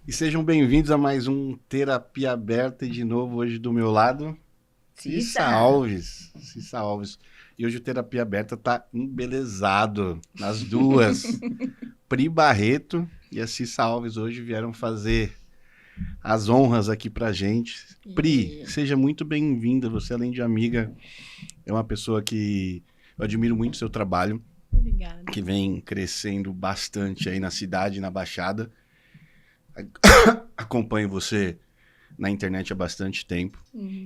E sejam bem-vindos a mais um Terapia Aberta e de novo hoje do meu lado, Cissa Alves. Cissa Alves. E hoje o Terapia Aberta tá embelezado nas duas. Pri Barreto e a Cissa Alves hoje vieram fazer as honras aqui pra gente. Pri, seja muito bem-vinda. Você, além de amiga, é uma pessoa que eu admiro muito o seu trabalho. Obrigada. Que vem crescendo bastante aí na cidade, na Baixada. Acompanho você na internet há bastante tempo.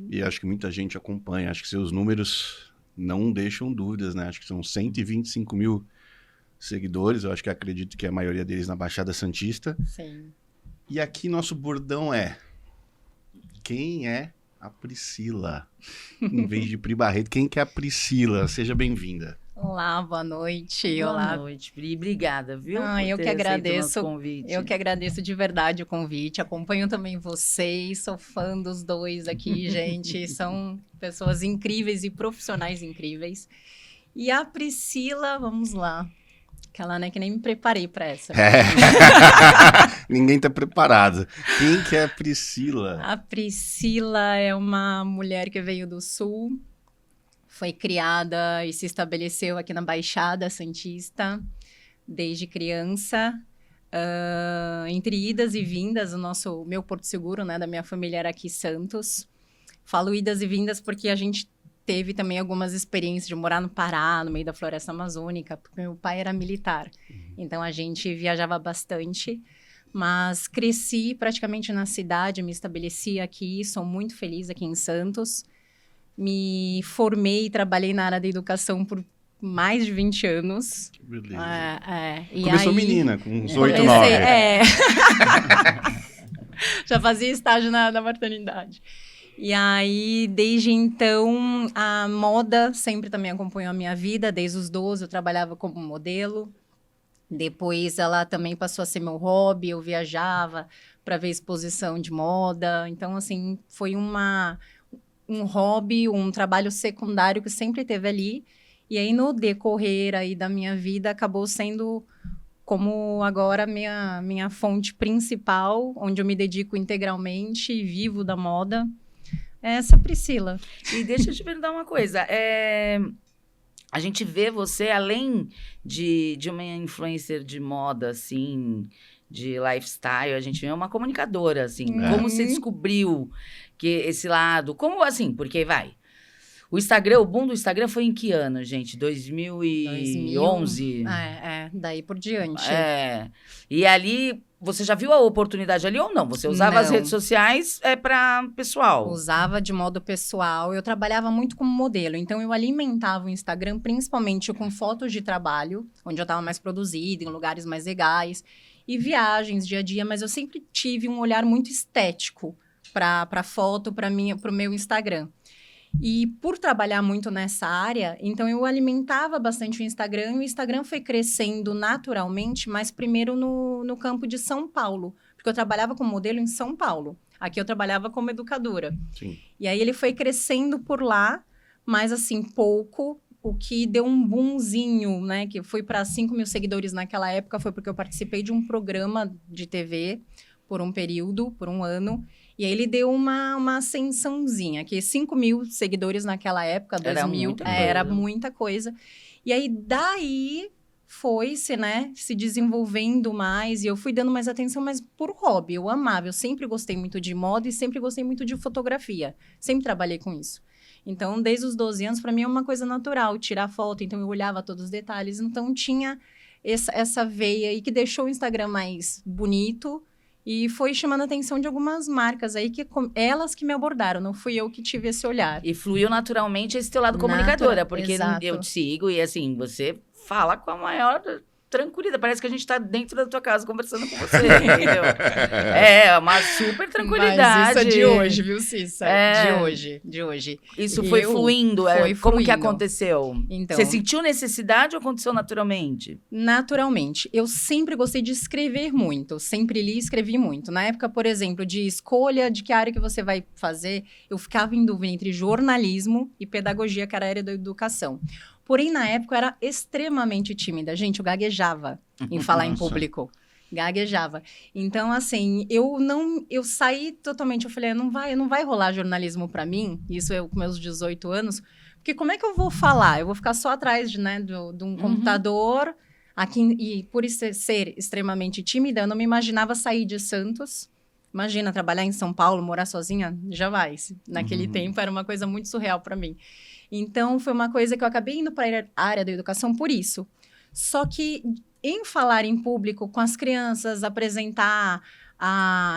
E acho que muita gente acompanha. Acho que seus números não deixam dúvidas, né? Acho que são 125 mil seguidores. Eu acho que acredito que a maioria deles na Baixada Santista. Sim. E aqui nosso bordão é: quem é a Priscila? Em vez de Pri Barreto, quem que é a Priscila? Seja bem-vinda. Olá, boa noite. Boa noite, Pri. Obrigada, viu? Eu que agradeço. Convite. Eu que agradeço de verdade o convite. Acompanho também vocês, sou fã dos dois aqui, gente. São pessoas incríveis e profissionais incríveis. E a Priscila, vamos lá. Aquela, né, que nem me preparei para essa. Ninguém tá preparado. Quem que é a Priscila? A Priscila é uma mulher que veio do Sul. Foi criada e se estabeleceu aqui na Baixada Santista desde criança. Entre idas e vindas, o meu Porto Seguro, né, da minha família era aqui Santos. Falo idas e vindas porque a gente teve também algumas experiências de morar no Pará, no meio da floresta amazônica, porque meu pai era militar. Então a gente viajava bastante. Mas cresci praticamente na cidade, me estabeleci aqui, sou muito feliz aqui em Santos. Me formei e trabalhei na área da educação por mais de 20 anos. Que beleza. E começou aí, menina, com uns 8, 9. Já fazia estágio na maternidade. E aí, desde então, a moda sempre também acompanhou a minha vida. Desde os 12, eu trabalhava como modelo. Depois, ela também passou a ser meu hobby. Eu viajava para ver exposição de moda. Então, assim, foi um hobby, um trabalho secundário que sempre teve ali. E aí, no decorrer aí da minha vida, acabou sendo como agora minha fonte principal, onde eu me dedico integralmente e vivo da moda. Essa é a Priscila. E deixa eu te perguntar uma coisa. A gente vê você, além de uma influencer de moda, assim, de lifestyle, a gente vê uma comunicadora, assim. Como você descobriu que esse lado... Como assim? Porque, o Instagram, o boom do Instagram foi em que ano, gente? 2011? Daí por diante. E ali, você já viu a oportunidade ali ou não? Você usava as redes sociais para pessoal? Usava de modo pessoal. Eu trabalhava muito como modelo. Então, eu alimentava o Instagram, principalmente com fotos de trabalho, onde eu estava mais produzida, em lugares mais legais. E viagens, dia a dia. Mas eu sempre tive um olhar muito estético para foto, para o meu Instagram. E por trabalhar muito nessa área, então eu alimentava bastante o Instagram, e o Instagram foi crescendo naturalmente, mas primeiro no campo de São Paulo, porque eu trabalhava como modelo em São Paulo. Aqui eu trabalhava como educadora. Sim. E aí ele foi crescendo por lá, mas assim, pouco, o que deu um boomzinho, né? Que foi para 5 mil seguidores naquela época, foi porque eu participei de um programa de TV por um período, por um ano. E aí ele deu uma ascensãozinha, que 5 mil seguidores naquela época, 2000, era muita coisa. E aí daí foi-se, né, se desenvolvendo mais, e eu fui dando mais atenção, mas por hobby, eu amava. Eu sempre gostei muito de moda e sempre gostei muito de fotografia. Sempre trabalhei com isso. Então, desde os 12 anos, para mim é uma coisa natural, tirar foto. Então, eu olhava todos os detalhes. Então, tinha essa veia aí que deixou o Instagram mais bonito. E foi chamando a atenção de algumas marcas aí, elas que me abordaram, não fui eu que tive esse olhar. E fluiu naturalmente esse teu lado comunicadora, porque exato. Eu te sigo e, assim, você fala com a maior tranquilidade. Parece que a gente tá dentro da tua casa conversando com você, entendeu? Uma super tranquilidade. Mas isso é de hoje, viu, Cissa? De hoje. Isso foi fluindo? Como que aconteceu? Então, você sentiu necessidade ou aconteceu naturalmente? Naturalmente. Eu sempre gostei de escrever muito. Sempre li e escrevi muito. Na época, por exemplo, de escolha de que área que você vai fazer, eu ficava em dúvida entre jornalismo e pedagogia, que era a área da educação. Porém, na época, eu era extremamente tímida. Gente, eu gaguejava em falar em público. Gaguejava. Então, assim, eu saí totalmente, eu falei, não vai rolar jornalismo para mim, isso eu com meus 18 anos, porque como é que eu vou falar? Eu vou ficar só atrás de um computador, aqui, e por ser extremamente tímida, eu não me imaginava sair de Santos. Imagina, trabalhar em São Paulo, morar sozinha, jamais. Naquele tempo era uma coisa muito surreal para mim. Então, foi uma coisa que eu acabei indo para a área da educação por isso. Só que em falar em público com as crianças, apresentar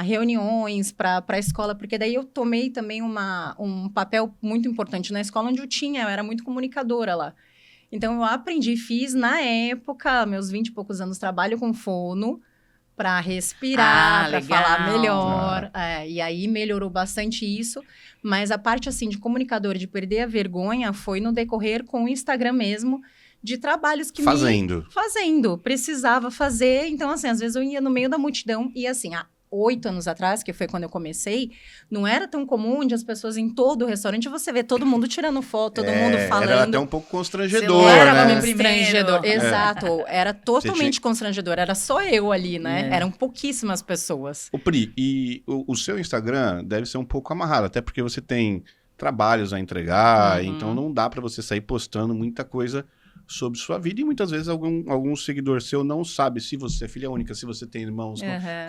reuniões para a escola, porque daí eu tomei também um papel muito importante na escola, onde eu era muito comunicadora lá. Então, eu aprendi, fiz na época, meus 20 e poucos anos, trabalho com fono, para respirar, para falar melhor. E aí melhorou bastante isso. Mas a parte, assim, de comunicador, de perder a vergonha, foi no decorrer com o Instagram mesmo, de trabalhos que Fazendo. Precisava fazer. Então, assim, às vezes eu ia no meio da multidão e, assim, 8 anos atrás, que foi quando eu comecei, não era tão comum de as pessoas em todo o restaurante, você vê todo mundo tirando foto, todo mundo falando. Era até um pouco constrangedor, Era né? Constrangedor, exato. Era totalmente constrangedor. Era só eu ali, né? Eram pouquíssimas pessoas. Ô, Pri, e o seu Instagram deve ser um pouco amarrado, até porque você tem trabalhos a entregar, então não dá para você sair postando muita coisa sobre sua vida, e muitas vezes algum seguidor seu não sabe se você é filha única, se você tem irmãos,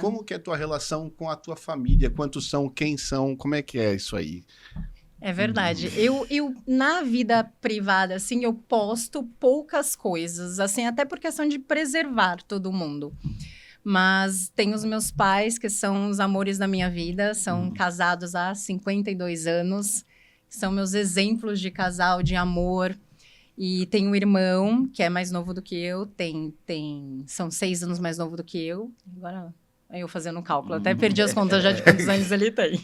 como que é a tua relação com a tua família, quantos são, quem são, como é que é isso aí? É verdade. Eu, na vida privada, assim, eu posto poucas coisas, assim, até por questão de preservar todo mundo. Mas tem os meus pais, que são os amores da minha vida, são casados há 52 anos, são meus exemplos de casal, de amor. E tem um irmão, que é mais novo do que eu, são 6 anos mais novo do que eu. Agora, eu fazendo cálculo, até perdi as contas já de quantos anos ele tem.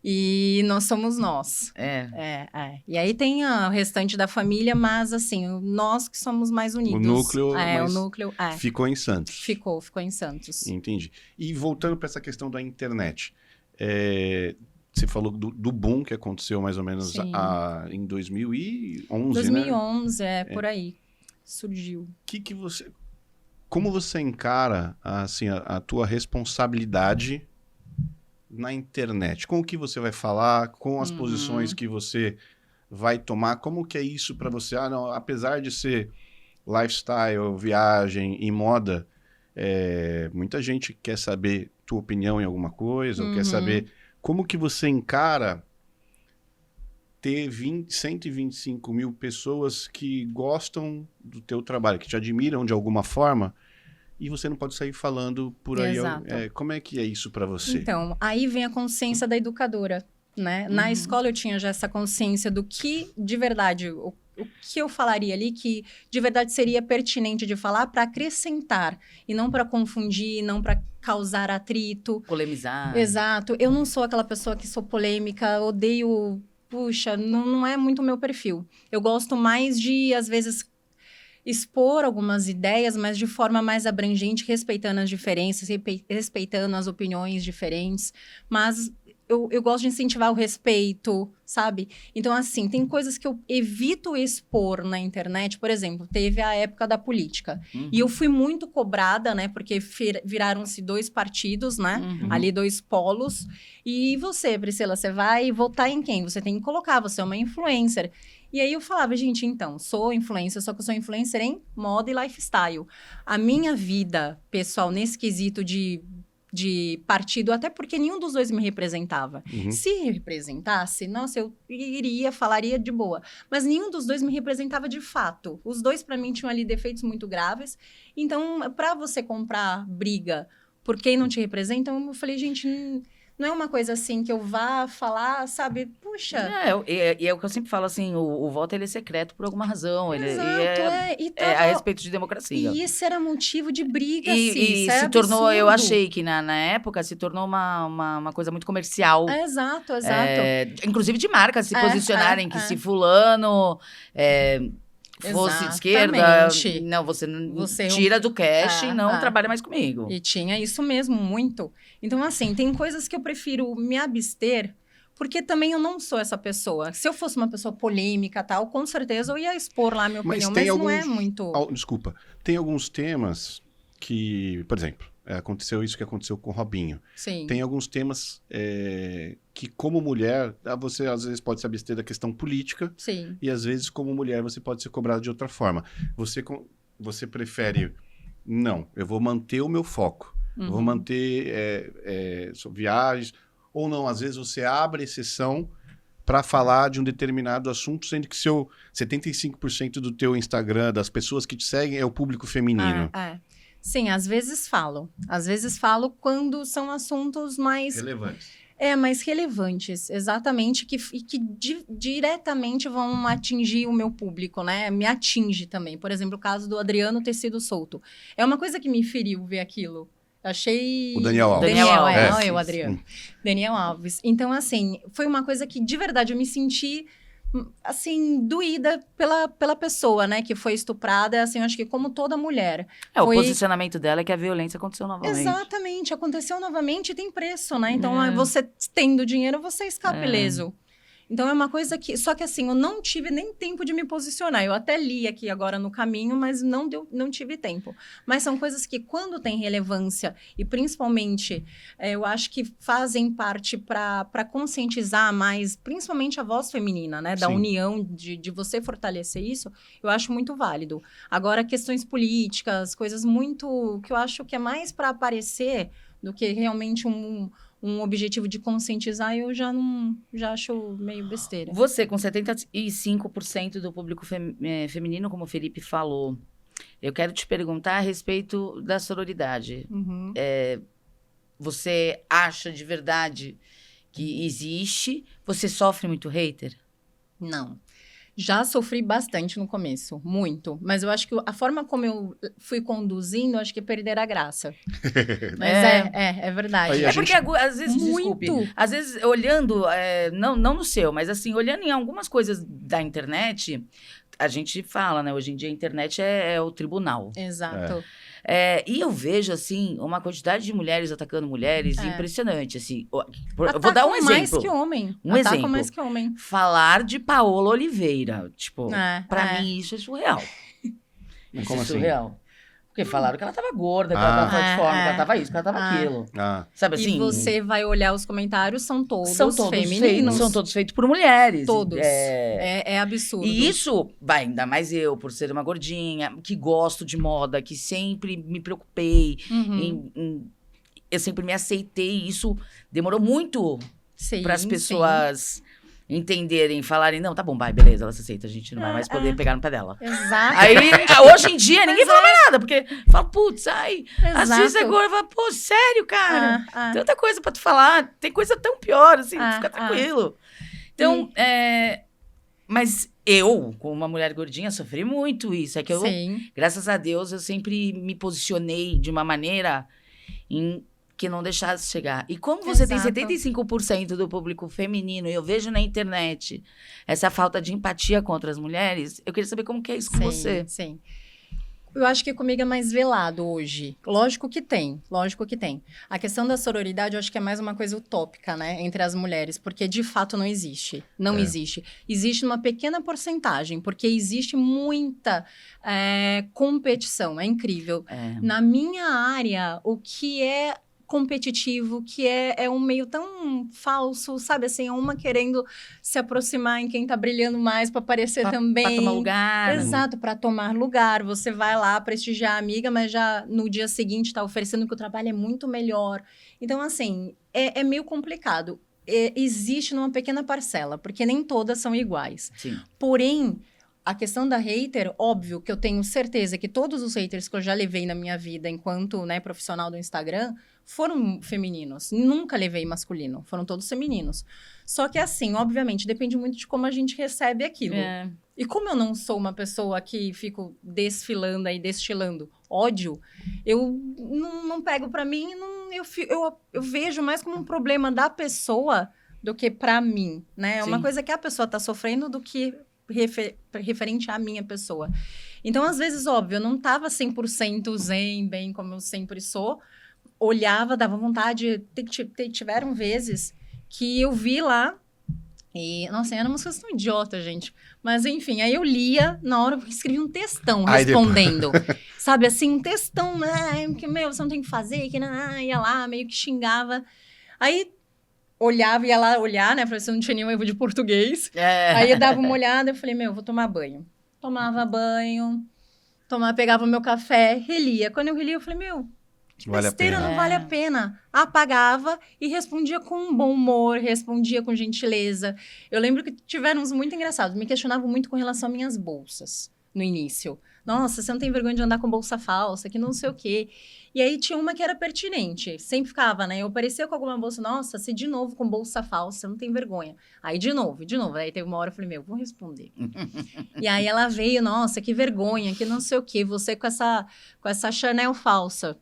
E nós somos nós. E aí tem o restante da família, mas assim, nós que somos mais unidos. O núcleo ficou em Santos. Ficou em Santos. Entendi. E voltando para essa questão da internet, você falou do boom que aconteceu mais ou menos em 2011, 2011, né? Por aí. Surgiu. Como você encara assim, a tua responsabilidade na internet? Com o que você vai falar, com as posições que você vai tomar, como que é isso para você? Não, apesar de ser lifestyle, viagem e moda, muita gente quer saber tua opinião em alguma coisa, ou quer saber como que você encara ter 125 mil pessoas que gostam do teu trabalho, que te admiram de alguma forma, e você não pode sair falando por aí. Como é que é isso para você? Então, aí vem a consciência da educadora, né? Na escola eu tinha já essa consciência do que, de verdade, o que eu falaria ali que, de verdade, seria pertinente de falar para acrescentar, e não para confundir, não para causar atrito. Polemizar. Exato. Eu não sou aquela pessoa que sou polêmica, odeio... Puxa, não é muito o meu perfil. Eu gosto mais de, às vezes, expor algumas ideias, mas de forma mais abrangente, respeitando as diferenças, respeitando as opiniões diferentes. Mas eu gosto de incentivar o respeito, sabe? Então, assim, tem coisas que eu evito expor na internet. Por exemplo, teve a época da política. E eu fui muito cobrada, né? Porque viraram-se 2 partidos, né? Ali 2 polos. E você, Priscila, você vai votar em quem? Você tem que colocar, você é uma influencer. E aí eu falava, gente, então, sou influencer, só que eu sou influencer em moda e lifestyle. A minha vida pessoal, nesse quesito de partido, até porque nenhum dos 2 me representava. Se representasse, nossa, eu falaria de boa. Mas nenhum dos 2 me representava de fato. Os 2, para mim, tinham ali defeitos muito graves. Então, para você comprar briga por quem não te representa, eu falei, gente... Não é uma coisa assim que eu vá falar, sabe? Puxa. É o que eu sempre falo, assim, o voto ele é secreto por alguma razão. Exato, a respeito de democracia. E isso era motivo de briga, e se tornou, eu achei que na época se tornou uma coisa muito comercial. Exato. Inclusive de marcas se posicionarem que se fulano... fosse de esquerda, não, você tira do cash e não trabalha mais comigo. E tinha isso mesmo, muito. Então, assim, tem coisas que eu prefiro me abster, porque também eu não sou essa pessoa. Se eu fosse uma pessoa polêmica e tal, com certeza eu ia expor lá a minha opinião, mas não é muito... Desculpa, tem alguns temas que, por exemplo, aconteceu isso que aconteceu com o Robinho. Sim. Tem alguns temas que, como mulher, você às vezes pode se abster da questão política. Sim. E às vezes, como mulher, você pode ser cobrado de outra forma. Você prefere... Não, eu vou manter o meu foco. Eu vou manter viagens. Ou não, às vezes você abre exceção para falar de um determinado assunto, sendo que 75% do teu Instagram, das pessoas que te seguem, é o público feminino. Sim, às vezes falo. Às vezes falo quando são assuntos mais... Relevantes. Mais relevantes, exatamente, que diretamente vão atingir o meu público, né? Me atinge também. Por exemplo, o caso do Adriano ter sido solto. É uma coisa que me feriu ver aquilo. Achei... O Daniel Alves. Não é o Adriano. Daniel Alves. Então, assim, foi uma coisa que, de verdade, eu me senti... assim, doída pela pessoa, né, que foi estuprada, assim, eu acho que como toda mulher. O posicionamento dela é que a violência aconteceu novamente. Exatamente, aconteceu novamente e tem preço, né, então você tendo dinheiro, você escapa ileso. Então é uma coisa que, só que assim, eu não tive nem tempo de me posicionar, eu até li aqui agora no caminho, mas não tive tempo. Mas são coisas que quando tem relevância, e principalmente, eu acho que fazem parte para conscientizar mais, principalmente a voz feminina, né, da união, de você fortalecer isso, eu acho muito válido. Agora, questões políticas, coisas muito, que eu acho que é mais para aparecer do que realmente um objetivo de conscientizar, eu já acho meio besteira. Você, com 75% do público feminino, como o Felipe falou, eu quero te perguntar a respeito da sororidade. Você acha de verdade que existe? Você sofre muito hater? Não. Já sofri bastante no começo, muito. Mas eu acho que a forma como eu fui conduzindo, eu acho que perder a graça. Mas é verdade. Porque, às vezes, desculpe, às vezes, olhando, não no seu, mas assim, olhando em algumas coisas da internet, a gente fala, né? Hoje em dia a internet é o tribunal. Exato. E eu vejo, assim, uma quantidade de mulheres atacando mulheres impressionante, assim. Eu vou dar um exemplo. Mais que homem. Um exemplo. Atacam mais que homem. Falar de Paola Oliveira. Tipo, pra mim isso é surreal. Isso é surreal. Porque falaram que ela tava gorda, que ela tava fora de forma, que ela tava isso, que ela tava aquilo. Sabe assim? E você vai olhar os comentários, são todos femininos. São todos feitos por mulheres. Todos. É absurdo. E isso, ainda mais eu, por ser uma gordinha, que gosto de moda, que sempre me preocupei, eu sempre me aceitei. Isso demorou muito para as pessoas... entenderem, falarem, não, tá bom, vai, beleza, ela se aceita, a gente não vai mais poder pegar no pé dela. Exato. Aí, hoje em dia, ninguém fala mais nada, porque fala, putz, assiste agora, fala, pô, sério, cara? Tanta coisa pra tu falar, tem coisa tão pior, assim, fica tranquilo. Então, mas eu, como uma mulher gordinha, sofri muito isso. É que eu, graças a Deus, eu sempre me posicionei de uma maneira que não deixasse chegar. E como você tem 75% do público feminino, e eu vejo na internet essa falta de empatia contra as mulheres, eu queria saber como que é isso com você. Sim. Eu acho que comigo é mais velado hoje. Lógico que tem. A questão da sororidade, eu acho que é mais uma coisa utópica, né? Entre as mulheres, porque de fato não existe. Não existe. Existe uma pequena porcentagem, porque existe muita competição. É incrível. Na minha área, o que é competitivo, que é um meio tão falso, sabe? Assim, é uma querendo se aproximar em quem tá brilhando mais para aparecer também. Para tomar lugar. Exato, para tomar lugar. Você vai lá prestigiar a amiga, mas já no dia seguinte tá oferecendo que o trabalho é muito melhor. Então, assim, é meio complicado. Existe numa pequena parcela, porque nem todas são iguais. Sim. Porém, a questão da hater, óbvio que eu tenho certeza que todos os haters que eu já levei na minha vida enquanto profissional do Instagram foram femininos. Nunca levei masculino. Foram todos femininos. Só que assim, obviamente, depende muito de como a gente recebe aquilo. E como eu não sou uma pessoa que fico desfilando aí, destilando ódio, eu não pego pra mim, eu vejo mais como um problema da pessoa do que pra mim, né? É uma coisa que a pessoa tá sofrendo do que referente à minha pessoa. Então, às vezes, óbvio, eu não tava 100% zen, bem como eu sempre sou. Olhava, dava vontade. Tiveram vezes que eu vi lá E, nossa, eram umas coisas tão idiotas, gente. Mas, enfim, aí eu lia, na hora eu escrevi um textão Aí respondendo. Sabe, assim, um textão, né? Que, meu, você não tem que fazer, que ia lá, meio que xingava. Aí, olhava, ia lá olhar, né? Pra ver se eu não tinha nenhum erro de português. Aí eu dava uma olhada, eu falei, meu, vou tomar banho. Tomava banho, pegava o meu café, relia. Quando eu relia, eu falei, meu... Que besteira, não vale a pena. Apagava e respondia com um bom humor, respondia com gentileza. Eu lembro que tiveram uns muito engraçados. Me questionavam muito com relação às minhas bolsas no início. Nossa, você não tem vergonha de andar com bolsa falsa, que não sei o quê. E aí tinha uma que era pertinente. Sempre ficava, né? Eu aparecia com alguma bolsa, nossa, você de novo com bolsa falsa, você não tem vergonha. Aí de novo. Aí teve uma hora eu falei, meu, vou responder. E aí ela veio, nossa, que vergonha, que não sei o quê. Você com essa Chanel falsa.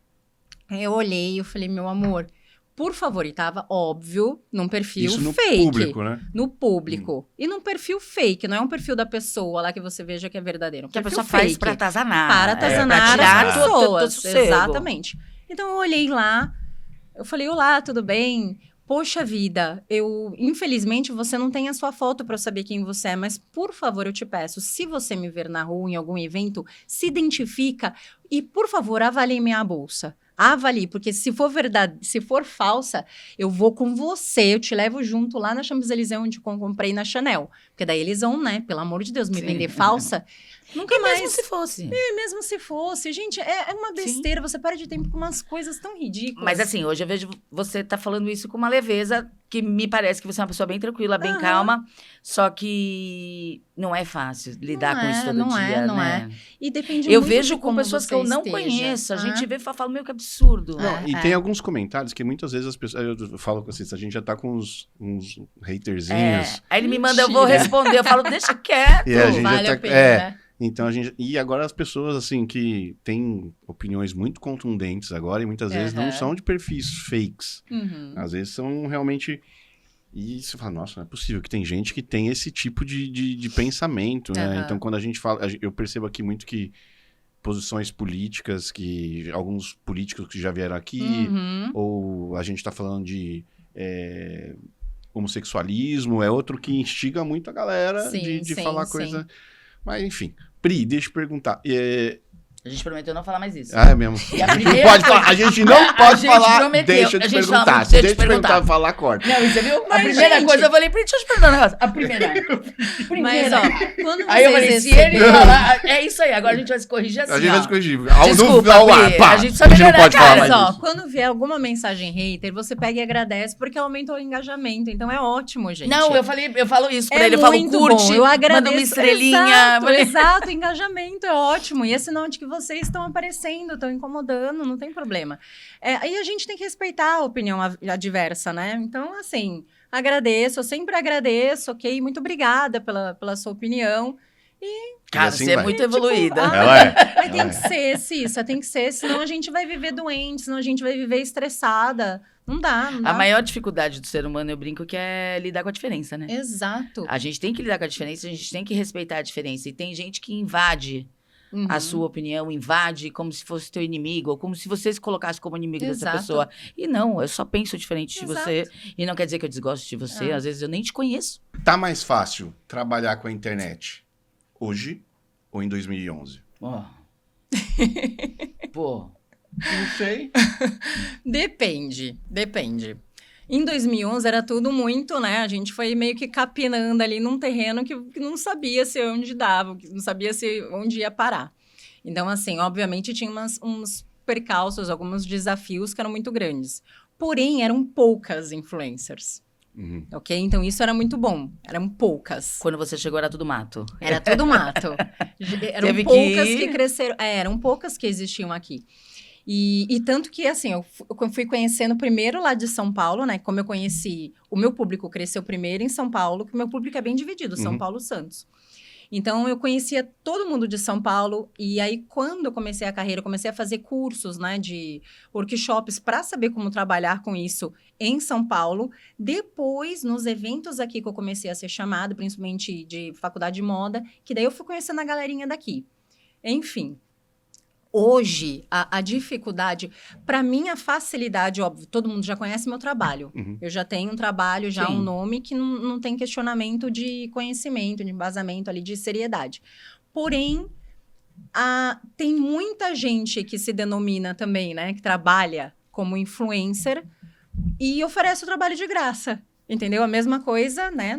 Eu olhei e falei, meu amor, por favor, e tava óbvio, num perfil Isso no fake. público, né? No público. E num perfil fake, não é um perfil da pessoa lá que você veja que é verdadeiro. Que a pessoa fake, faz pra atazanar. Para atazanar pra tirar as pessoas. sossego. Exatamente. Então eu olhei lá, eu falei, olá, tudo bem? Poxa vida, infelizmente você não tem a sua foto para eu saber quem você é, mas por favor eu te peço, se você me ver na rua em algum evento, se identifica e por favor avalie minha bolsa. Avalie, porque se for verdade, se for falsa, eu vou com você, eu te levo junto lá na Champs-Élysées, onde eu comprei na Chanel. Porque daí eles vão, né, pelo amor de Deus, me vender falsa. Nunca mais. Mesmo se fosse. Mesmo se fosse. Gente, é uma besteira, você perde tempo com umas coisas tão ridículas. Mas assim, hoje eu vejo você tá falando isso com uma leveza, que me parece que você é uma pessoa bem tranquila, bem calma, só que não é fácil lidar com isso todo dia, não né? é. E depende Eu muito vejo de com como pessoas que você eu não esteja. conheço, a gente vê e fala, meu, que absurdo. Não, e tem alguns comentários que muitas vezes as pessoas... Eu falo com vocês, a gente já tá com uns haterzinhos. Aí ele me manda, eu vou Mentira. responder, eu falo, deixa quieto. E a gente Vale já a tá, pena, né? Então e agora as pessoas assim que têm opiniões muito contundentes agora e muitas vezes não são de perfis fakes. Às vezes são realmente e você fala, nossa, não é possível que tem gente que tem esse tipo de pensamento, né? Então quando a gente fala, eu percebo aqui muito que posições políticas que alguns políticos que já vieram aqui ou a gente tá falando de homossexualismo, é outro que instiga muito a galera de falar coisa. Mas, enfim. Pri, deixa eu perguntar. A gente prometeu não falar mais isso. Ah, é mesmo. A gente não pode falar. Prometeu. Deixa eu te perguntar. Fala, Se deixa eu te perguntar, falar, corta. Não, você viu? Mas, a primeira gente... coisa, eu falei, deixa eu te perguntar um negócio. A primeira. Mas, ó, quando vocês aí eu falei, se ele falar... É isso aí, agora a gente vai se corrigir assim, A gente vai se corrigir. Desculpa, ao ar, Pri, pá. a gente sabe não pode falar Mas, mais ó, isso. quando vier alguma mensagem hater, você pega e agradece, porque aumenta o engajamento. Então é ótimo, gente. Não, eu falo isso pra ele. Eu falo, muito curte, bom. Eu agradeço. manda uma estrelinha. Exato, engajamento é ótimo. E é sinal de que vocês estão aparecendo, estão incomodando, não tem problema. Aí a gente tem que respeitar a opinião adversa, né? Então, assim, agradeço, eu sempre agradeço, ok? Muito obrigada pela sua opinião. Cara, assim você é vai. muito evoluída. Ela é. Mas tem que ser, Cissa, tem que ser, senão a gente vai viver doente, senão a gente vai viver estressada. Não dá. A maior dificuldade do ser humano, eu brinco, que é lidar com a diferença, né? Exato. A gente tem que lidar com a diferença, a gente tem que respeitar a diferença. E tem gente que invade a sua opinião, invade como se fosse teu inimigo, ou como se você se colocasse como inimigo dessa pessoa. E não, eu só penso diferente de você. E não quer dizer que eu desgosto de você, às vezes eu nem te conheço. Tá mais fácil trabalhar com a internet hoje ou em 2011? Pô. Não sei. Depende. Em 2011 era tudo muito, né? A gente foi meio que capinando ali num terreno que não sabia se onde dava, que não sabia se onde ia parar. Então, assim, obviamente tinha uns percalços, alguns desafios que eram muito grandes. Porém, eram poucas influencers. Ok? Então, isso era muito bom. Eram poucas. Quando você chegou, era tudo mato. Era tudo mato. Eram poucas que cresceram. Eram poucas que existiam aqui. E tanto que, assim, eu fui conhecendo primeiro lá de São Paulo, né? Como eu conheci, o meu público cresceu primeiro em São Paulo, que o meu público é bem dividido, São Paulo e Santos. Então, eu conhecia todo mundo de São Paulo, e aí, quando eu comecei a carreira, eu comecei a fazer cursos, né, de workshops para saber como trabalhar com isso em São Paulo. Depois, nos eventos aqui que eu comecei a ser chamada, principalmente de faculdade de moda, que daí eu fui conhecendo a galerinha daqui. Enfim, Hoje, a dificuldade, para mim, a facilidade, óbvio, todo mundo já conhece meu trabalho. Eu já tenho um trabalho, já Sim. um nome que não tem questionamento de conhecimento, de embasamento ali, de seriedade. Porém, tem muita gente que se denomina também, né? Que trabalha como influencer e oferece o trabalho de graça. Entendeu? A mesma coisa, né?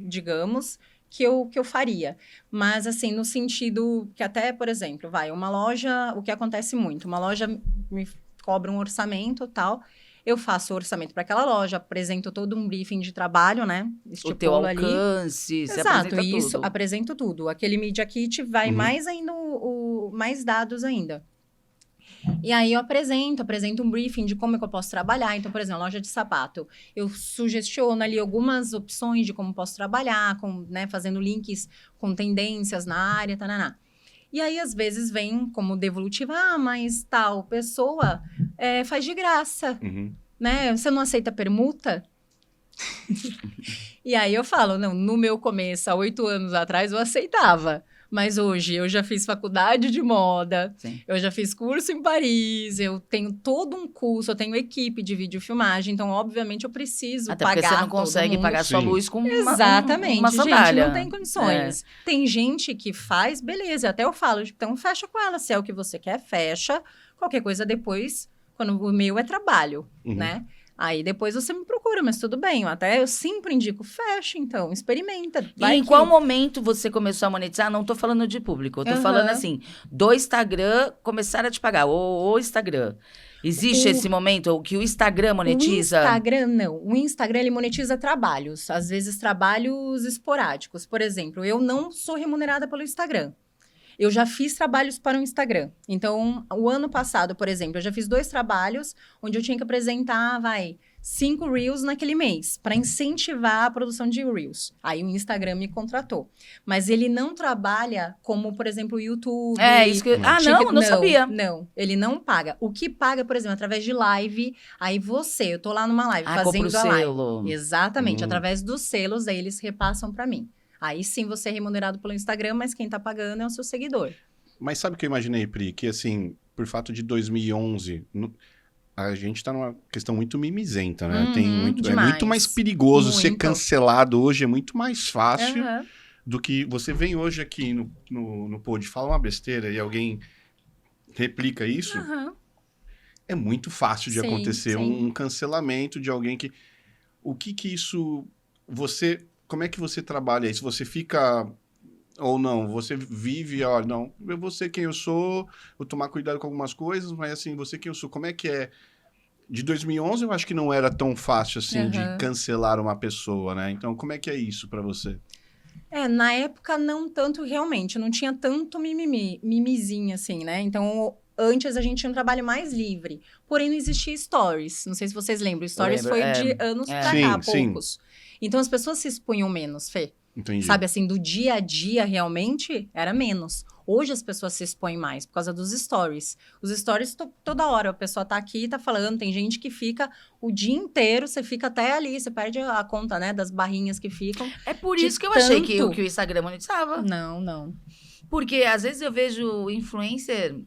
Digamos... que eu faria. Mas, assim, no sentido que até, por exemplo, uma loja, o que acontece muito, uma loja me cobra um orçamento e tal, eu faço o orçamento para aquela loja, apresento todo um briefing de trabalho, né? O teu alcance, ali. Você Exato, apresenta isso, tudo. apresento tudo. Aquele Media Kit vai mais ainda, mais dados ainda. E aí eu apresento um briefing de como é que eu posso trabalhar. Então, por exemplo, loja de sapato. Eu sugestiono ali algumas opções de como posso trabalhar, né, fazendo links com tendências na área, tananá. E aí, às vezes, vem como devolutiva, mas tal pessoa faz de graça, né? Você não aceita permuta? E aí eu falo, não, no meu começo, há 8 anos atrás, eu aceitava. Mas hoje eu já fiz faculdade de moda, Sim. Eu já fiz curso em Paris, eu tenho todo um curso, eu tenho equipe de videofilmagem, então, obviamente, eu preciso Até pagar porque você não consegue pagar sua luz com Exatamente, uma sandália. gente, não tem condições. Tem gente que faz, beleza, até eu falo, então fecha com ela, se é o que você quer, fecha. Qualquer coisa depois, quando o meu é trabalho, né? Aí depois você me procura, mas tudo bem. Eu sempre indico, fecha então, experimenta. E em qual momento você começou a monetizar? Não tô falando de público, eu tô falando assim, do Instagram começar a te pagar, o Instagram. Existe esse momento que o Instagram monetiza? O Instagram, não. O Instagram, ele monetiza trabalhos. Às vezes, trabalhos esporádicos. Por exemplo, eu não sou remunerada pelo Instagram. Eu já fiz trabalhos para o Instagram. Então, o ano passado, por exemplo, eu já fiz 2 trabalhos onde eu tinha que apresentar, 5 Reels naquele mês, para incentivar a produção de Reels. Aí o Instagram me contratou. Mas ele não trabalha como, por exemplo, o YouTube. Isso que... não sabia. Não, ele não paga. O que paga, por exemplo, através de live, aí eu tô lá numa live, fazendo a live. Selo. Exatamente, através dos selos, aí eles repassam para mim. Aí sim você é remunerado pelo Instagram, mas quem tá pagando é o seu seguidor. Mas sabe o que eu imaginei, Pri? Que assim, por fato de 2011, a gente tá numa questão muito mimizenta, né? É muito mais perigoso ser cancelado hoje, é muito mais fácil do que você vem hoje aqui no Pod, fala uma besteira e alguém replica isso. É muito fácil de acontecer um cancelamento de alguém que... O que isso... Como é que você trabalha isso? Você fica... Ou não? Você vive... Olha, não, eu vou ser quem eu sou, vou tomar cuidado com algumas coisas, mas assim, você quem eu sou. Como é que é? De 2011, eu acho que não era tão fácil assim de cancelar uma pessoa, né? Então, como é que é isso pra você? Na época, não tanto realmente. Não tinha tanto mimizinho assim, né? Então... Antes, a gente tinha um trabalho mais livre. Porém, não existia stories. Não sei se vocês lembram. Stories foi de anos pra cá, poucos. Então, as pessoas se expunham menos, Fê. Entendi. Sabe, assim, do dia a dia, realmente, era menos. Hoje, as pessoas se expõem mais por causa dos stories. Os stories, toda hora, a pessoa tá aqui, tá falando. Tem gente que fica o dia inteiro, você fica até ali, você perde a conta, né, das barrinhas que ficam. É por isso que eu achei que o Instagram monetizava. Não. Porque, às vezes, eu vejo influencer...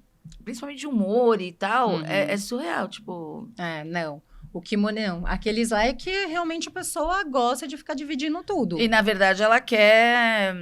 Principalmente de humor e tal, é surreal, tipo... Não. O que não. Aqueles lá é que realmente a pessoa gosta de ficar dividindo tudo. E, na verdade, ela quer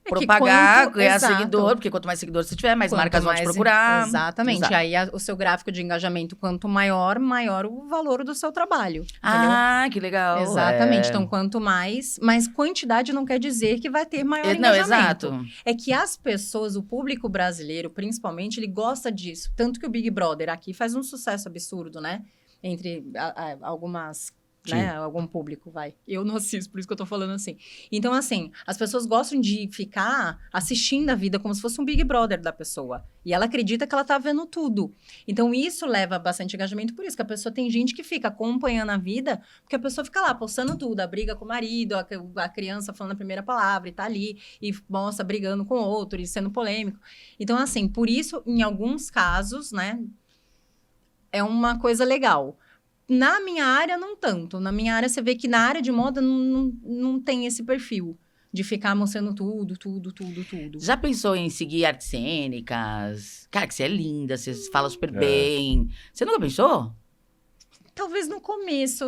propagar, ganhar seguidor, porque quanto mais seguidor você tiver, mais marcas vão te procurar. Exatamente. Exato. Aí o seu gráfico de engajamento, quanto maior o valor do seu trabalho. Ah, que legal. Exatamente. Então, quanto mais... Mas quantidade não quer dizer que vai ter maior engajamento. Não, exato. É que as pessoas, o público brasileiro, principalmente, ele gosta disso. Tanto que o Big Brother aqui faz um sucesso absurdo, né? Entre algumas... Né? Algum público, Eu não assisto, por isso que eu tô falando assim. Então, assim, as pessoas gostam de ficar assistindo a vida como se fosse um Big Brother da pessoa. E ela acredita que ela tá vendo tudo. Então, isso leva bastante engajamento, por isso que a pessoa tem gente que fica acompanhando a vida, porque a pessoa fica lá postando tudo, a briga com o marido, a criança falando a primeira palavra e tá ali, e mostra brigando com o outro, e sendo polêmico. Então, assim, por isso, em alguns casos, né, é uma coisa legal. Na minha área, não tanto. Na minha área, você vê que na área de moda não tem esse perfil. De ficar mostrando tudo. Já pensou em seguir artes cênicas? Cara, que você é linda, você fala super bem. Você nunca pensou? Talvez no começo,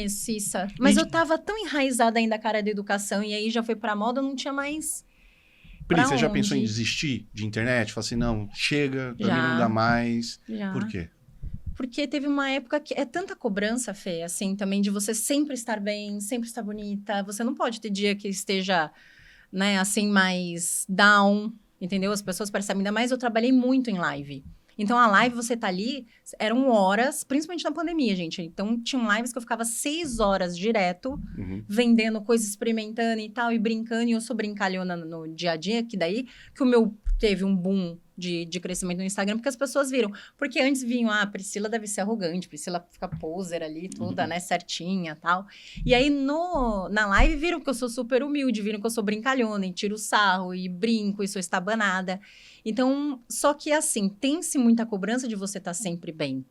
Cissa. Mas eu tava tão enraizada ainda a cara da educação, e aí já foi pra moda, eu não tinha mais. Pri, você já pensou em desistir de internet? Falar assim, não, chega, pra mim não dá mais. Já. Por quê? Porque teve uma época que é tanta cobrança, Fê, assim, também de você sempre estar bem, sempre estar bonita. Você não pode ter dia que esteja, né, assim, mais down, entendeu? As pessoas percebem. Ainda mais eu trabalhei muito em live. Então, a live, você tá ali, eram horas, principalmente na pandemia, gente. Então, tinham lives que eu ficava 6 horas direto, vendendo coisas, experimentando e tal, e brincando. E eu sou brincalhona no dia a dia, que daí que o meu teve um boom de crescimento no Instagram, porque as pessoas viram. Porque antes vinham, a Priscila deve ser arrogante, Priscila fica poser ali, toda, né, certinha e tal. E aí, na live, viram que eu sou super humilde, viram que eu sou brincalhona, e tiro sarro, e brinco, e sou estabanada. Então, só que assim, tem-se muita cobrança de você estar sempre bem.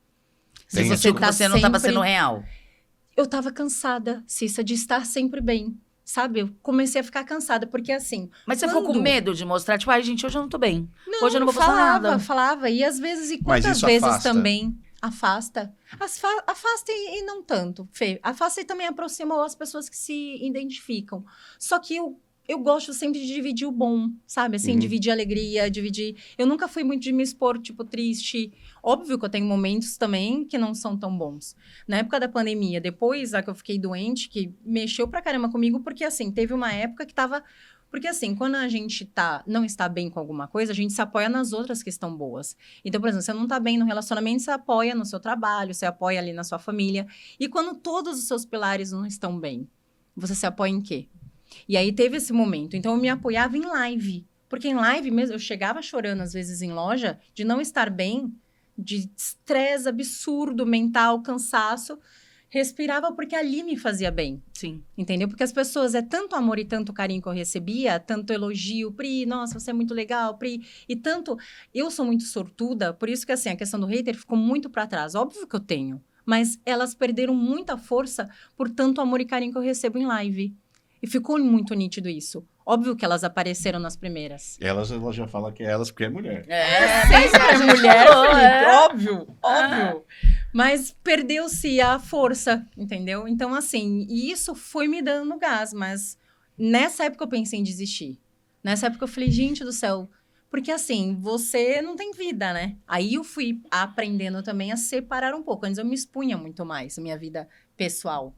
Você sentiu que você não estava sendo real? Eu estava cansada, Cissa, de estar sempre bem. Sabe? Eu comecei a ficar cansada, porque assim... Mas você ficou com medo de mostrar? Tipo, ai, gente, hoje eu não tô bem. Não, hoje eu não vou postar nada. Falava. E às vezes, e quantas vezes também afasta. Afasta e não tanto, Fê. Afasta e também aproxima as pessoas que se identificam. Só que eu gosto sempre de dividir o bom, sabe? Assim, dividir a alegria, dividir... Eu nunca fui muito de me expor, tipo, triste. Óbvio que eu tenho momentos também que não são tão bons. Na época da pandemia, depois que eu fiquei doente, que mexeu pra caramba comigo, porque, assim, teve uma época que tava... Porque, assim, quando a gente não está bem com alguma coisa, a gente se apoia nas outras que estão boas. Então, por exemplo, você não está bem no relacionamento, você apoia no seu trabalho, você apoia ali na sua família. E quando todos os seus pilares não estão bem, você se apoia em quê? E aí teve esse momento. Então, eu me apoiava em live. Porque em live mesmo, eu chegava chorando, às vezes, em loja, de não estar bem, de estresse absurdo, mental, cansaço. Respirava porque ali me fazia bem. Sim. Entendeu? Porque as pessoas, é tanto amor e tanto carinho que eu recebia, tanto elogio, Pri, nossa, você é muito legal, Pri. E tanto, eu sou muito sortuda, por isso que, assim, a questão do hater ficou muito pra trás. Óbvio que eu tenho. Mas elas perderam muita força por tanto amor e carinho que eu recebo em live. E ficou muito nítido isso. Óbvio que elas apareceram nas primeiras. Elas já falam que é elas porque é mulher. Sempre é mulher, Felipe. Óbvio. Mas perdeu-se a força, entendeu? Então, assim, isso foi me dando gás. Mas nessa época eu pensei em desistir. Nessa época eu falei, gente do céu. Porque, assim, você não tem vida, né? Aí eu fui aprendendo também a separar um pouco. Antes eu me expunha muito mais, a minha vida pessoal.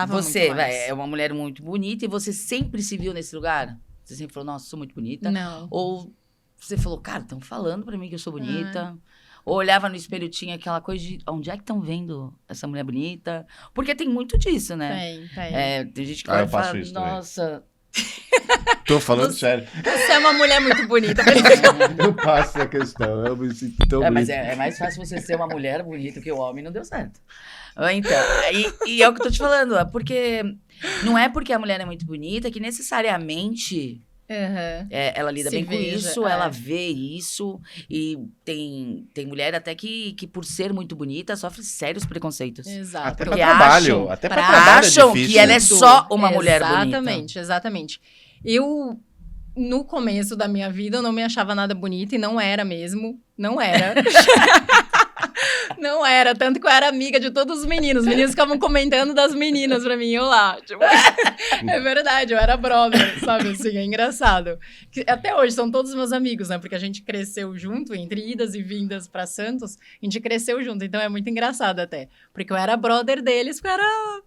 Você é uma mulher muito bonita e você sempre se viu nesse lugar? Você sempre falou, nossa, sou muito bonita? Não. Ou você falou, cara, estão falando pra mim que eu sou bonita? Ou olhava no espelho e tinha aquela coisa de, onde é que estão vendo essa mulher bonita? Porque tem muito disso, né? Tem. Tem gente que vai falar, nossa... Tô falando sério. Você é uma mulher muito bonita. Eu passo essa questão, eu me sinto tão bonita. Mas é mais fácil você ser uma mulher bonita que o homem, não deu certo. Então, e é o que eu tô te falando, porque não é porque a mulher é muito bonita que necessariamente ela lida bem com isso, ela vê isso, e tem mulher até que por ser muito bonita sofre sérios preconceitos. Exato. Até pra trabalho, acham que ela é só uma mulher bonita. Exatamente. Eu, no começo da minha vida, eu não me achava nada bonita e não era mesmo. Não era. Não era, tanto que eu era amiga de todos os meninos. Os meninos ficavam comentando das meninas pra mim, eu lá. Tipo, é verdade, eu era brother, sabe? Assim, é engraçado. Até hoje são todos meus amigos, né? Porque a gente cresceu junto, entre idas e vindas pra Santos, a gente cresceu junto. Então é muito engraçado até. Porque eu era brother deles, porque eu era,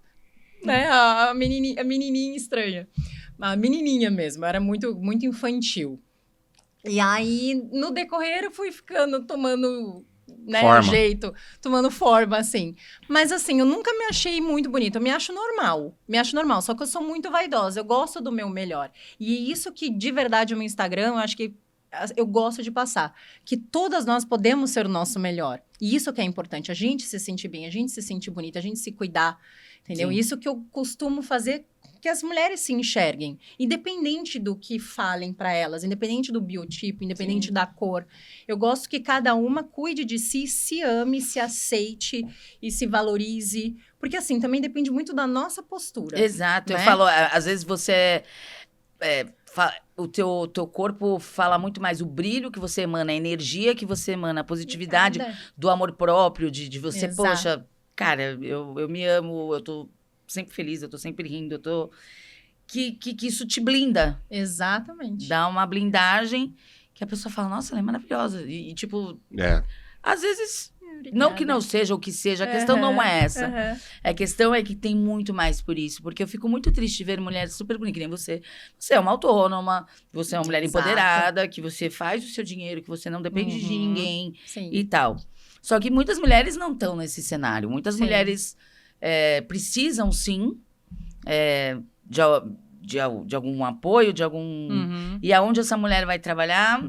né, a menininha estranha. A menininha mesmo, eu era muito, muito infantil. E aí, no decorrer, eu fui ficando, tomando... né, tomando forma, assim. Mas, assim, eu nunca me achei muito bonita. Eu me acho normal. Só que eu sou muito vaidosa. Eu gosto do meu melhor. E isso que, de verdade, o meu Instagram, eu acho que eu gosto de passar. Que todas nós podemos ser o nosso melhor. E isso que é importante. A gente se sentir bem, a gente se sentir bonita, a gente se cuidar. Entendeu? Sim. Isso que eu costumo fazer, que as mulheres se enxerguem, independente do que falem para elas, independente do biotipo, independente Sim. da cor. Eu gosto que cada uma cuide de si, se ame, se aceite e se valorize. Porque, assim, também depende muito da nossa postura. Exato. Né? Eu falo, às vezes você o teu corpo fala muito mais o brilho que você emana, a energia que você emana, a positividade do amor próprio, de você, Exato. poxa, cara, eu me amo, eu tô sempre feliz, eu tô sempre rindo, eu tô... Que isso te blinda. Exatamente. Dá uma blindagem que a pessoa fala, nossa, ela é maravilhosa. E tipo, às vezes... Obrigada. Não que não seja o que seja, a questão não é essa. Uhum. A questão é que tem muito mais por isso. Porque eu fico muito triste de ver mulheres super bonitas, que nem você. Você é uma autônoma, você é uma mulher Exato. empoderada, que você faz o seu dinheiro, que você não depende de ninguém Sim. e tal. Só que muitas mulheres não estão nesse cenário. Muitas Sim. mulheres precisam, sim, de algum apoio, de algum... Uhum. E aonde essa mulher vai trabalhar,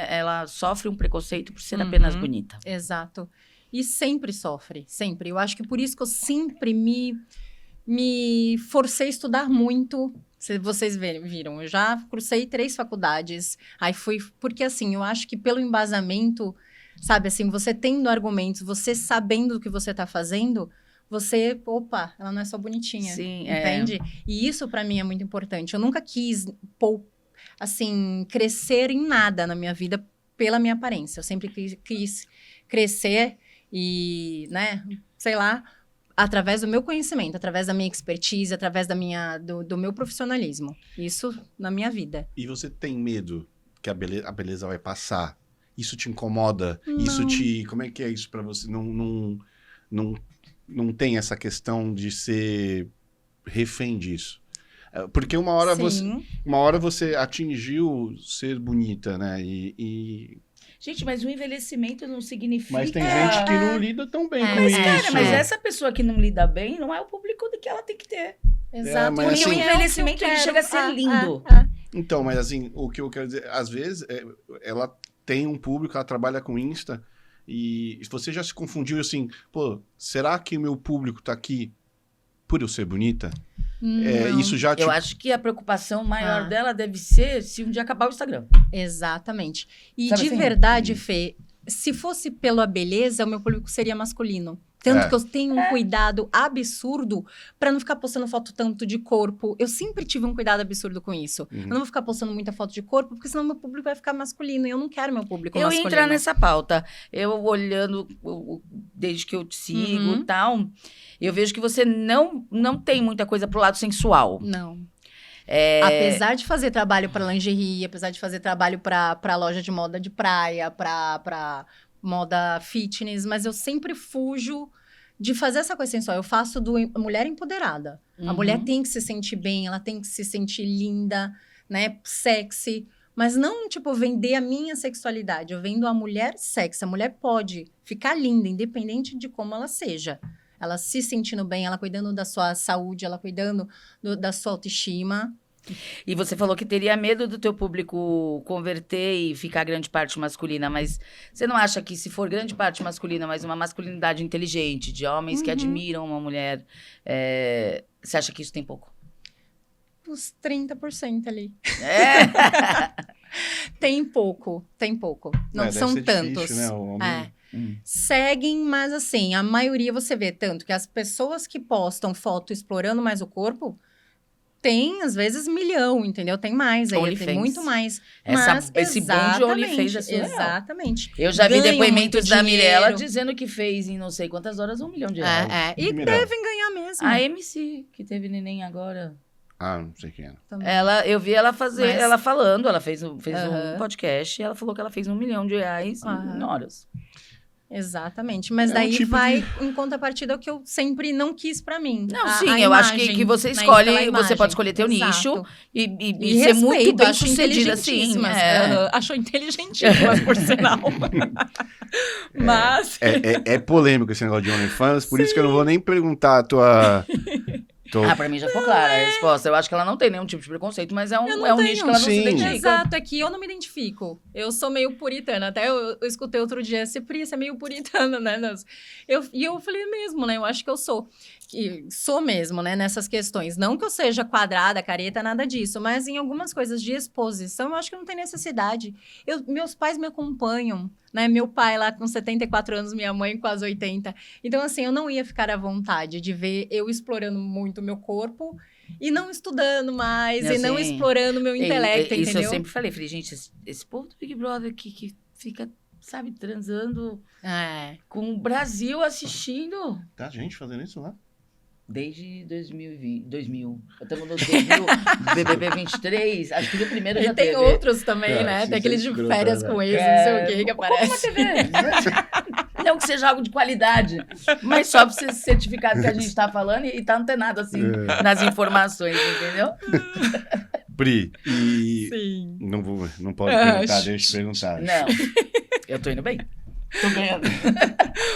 ela sofre um preconceito por ser apenas bonita. Exato. E sempre sofre, sempre. Eu acho que por isso que eu sempre me forcei a estudar muito. Se vocês viram, eu já cursei 3 faculdades. Aí fui... Porque, assim, eu acho que pelo embasamento, sabe, assim, você tendo argumentos, você sabendo o que você tá fazendo... Você, opa, ela não é só bonitinha, Sim, entende? E isso pra mim é muito importante. Eu nunca quis, assim, crescer em nada na minha vida pela minha aparência. Eu sempre quis crescer e, né, sei lá, através do meu conhecimento, através da minha expertise, através do meu profissionalismo. Isso na minha vida. E você tem medo que a beleza vai passar? Isso te incomoda? Não. Isso te... Como é que é isso pra você? Não tem essa questão de ser refém disso. Porque uma hora você atingiu ser bonita, né? Gente, mas o envelhecimento não significa... Mas tem gente que não lida tão bem com Mas, isso. cara, mas essa pessoa que não lida bem não é o público do que ela tem que ter. Exato. mas Porque o assim- envelhecimento ele chega a ser lindo. Então, mas assim, o que eu quero dizer, às vezes, ela tem um público, ela trabalha com Insta, e você já se confundiu assim, pô, será que meu público tá aqui por eu ser bonita? Não. Isso já te... Eu acho que a preocupação maior Ah. dela deve ser se um dia acabar o Instagram. Exatamente. E Sabe de assim? verdade, Fê, se fosse pela beleza, o meu público seria masculino. Tanto que eu tenho um cuidado absurdo pra não ficar postando foto tanto de corpo. Eu sempre tive um cuidado absurdo com isso. Eu não vou ficar postando muita foto de corpo, porque senão meu público vai ficar masculino. E eu não quero meu público Eu ia masculino. entrar nessa pauta. Eu olhando, desde que eu te sigo e tal, eu vejo que você não tem muita coisa pro lado sensual. Não. Apesar de fazer trabalho pra lingerie, apesar de fazer trabalho pra loja de moda de praia, pra moda fitness, mas eu sempre fujo de fazer essa coisa sensual. Eu faço do mulher empoderada. A mulher tem que se sentir bem, ela tem que se sentir linda, né, sexy, mas não, tipo, vender a minha sexualidade. Eu vendo a mulher sexy. A mulher pode ficar linda, independente de como ela seja. Ela se sentindo bem, ela cuidando da sua saúde, ela cuidando da sua autoestima. E você falou que teria medo do teu público converter e ficar grande parte masculina, mas você não acha que se for grande parte masculina, mas uma masculinidade inteligente, de homens que admiram uma mulher, você acha que isso tem pouco? Uns 30% ali. É? Tem pouco. Não deve são ser tantos. difícil, né? O homem... Seguem, mas assim, a maioria você vê tanto que as pessoas que postam foto explorando mais o corpo tem, às vezes, 1 milhão, entendeu? Tem mais aí, OnlyFans. tem muito mais. Esse boom de OnlyFans é surreal. Exatamente. Eu já vi Ganham depoimentos muito da Mirella dinheiro. dizendo que fez em não sei quantas horas R$1 milhão. E Mirella. devem ganhar mesmo. A MC, que teve neném agora. Ah, não sei quem era. Também. Eu vi ela fazer, Mas- ela falando, ela fez um Aham. podcast e ela falou que ela fez R$1 milhão em horas. Exatamente. Mas É um daí tipo vai em contrapartida o que eu sempre não quis pra mim. Não, A- sim, a eu acho imagem, que você né? escolhe, Pela você imagem. pode escolher teu Exato. nicho e E ser muito respeito, bem acho sucedida, assim. inteligentíssimas. Achou inteligentíssimas, por sinal. Mas... É polêmico esse negócio de OnlyFans, por isso que eu não vou nem perguntar a tua... Pra mim já ficou clara a resposta. Eu acho que ela não tem nenhum tipo de preconceito, mas é um Eu não nicho que ela não se Sim. identifica. Exato, é que eu não me identifico. Eu sou meio puritana. Até eu escutei outro dia, Pri, você é meio puritana, né? E eu falei mesmo, né? Eu acho que eu sou. E sou mesmo, né? Nessas questões. Não que eu seja quadrada, careta, nada disso. Mas em algumas coisas de exposição, eu acho que não tem necessidade. Meus pais me acompanham, né? Meu pai lá com 74 anos, minha mãe quase 80. Então, assim, eu não ia ficar à vontade de ver eu explorando muito o meu corpo e não estudando mais, e não Assim, explorando o meu intelecto, Isso entendeu? eu sempre falei, gente, esse povo do Big Brother que fica, sabe, transando com o Brasil assistindo. Tá gente fazendo isso lá? Desde 2000. Estamos no 2000, BBB 23, acho que o primeiro já E tem teve. outros também, né? sim, Tem aqueles de sim, férias sim, com eles, não sei o que Como aparece. na TV. Não que seja algo de qualidade, mas só para você certificar do que a gente tá falando e tá antenado, assim, nas informações, entendeu? Pri, e... Sim. Não pode perguntar, deixa eu perguntar. Não, eu tô indo bem. Tô ganhando.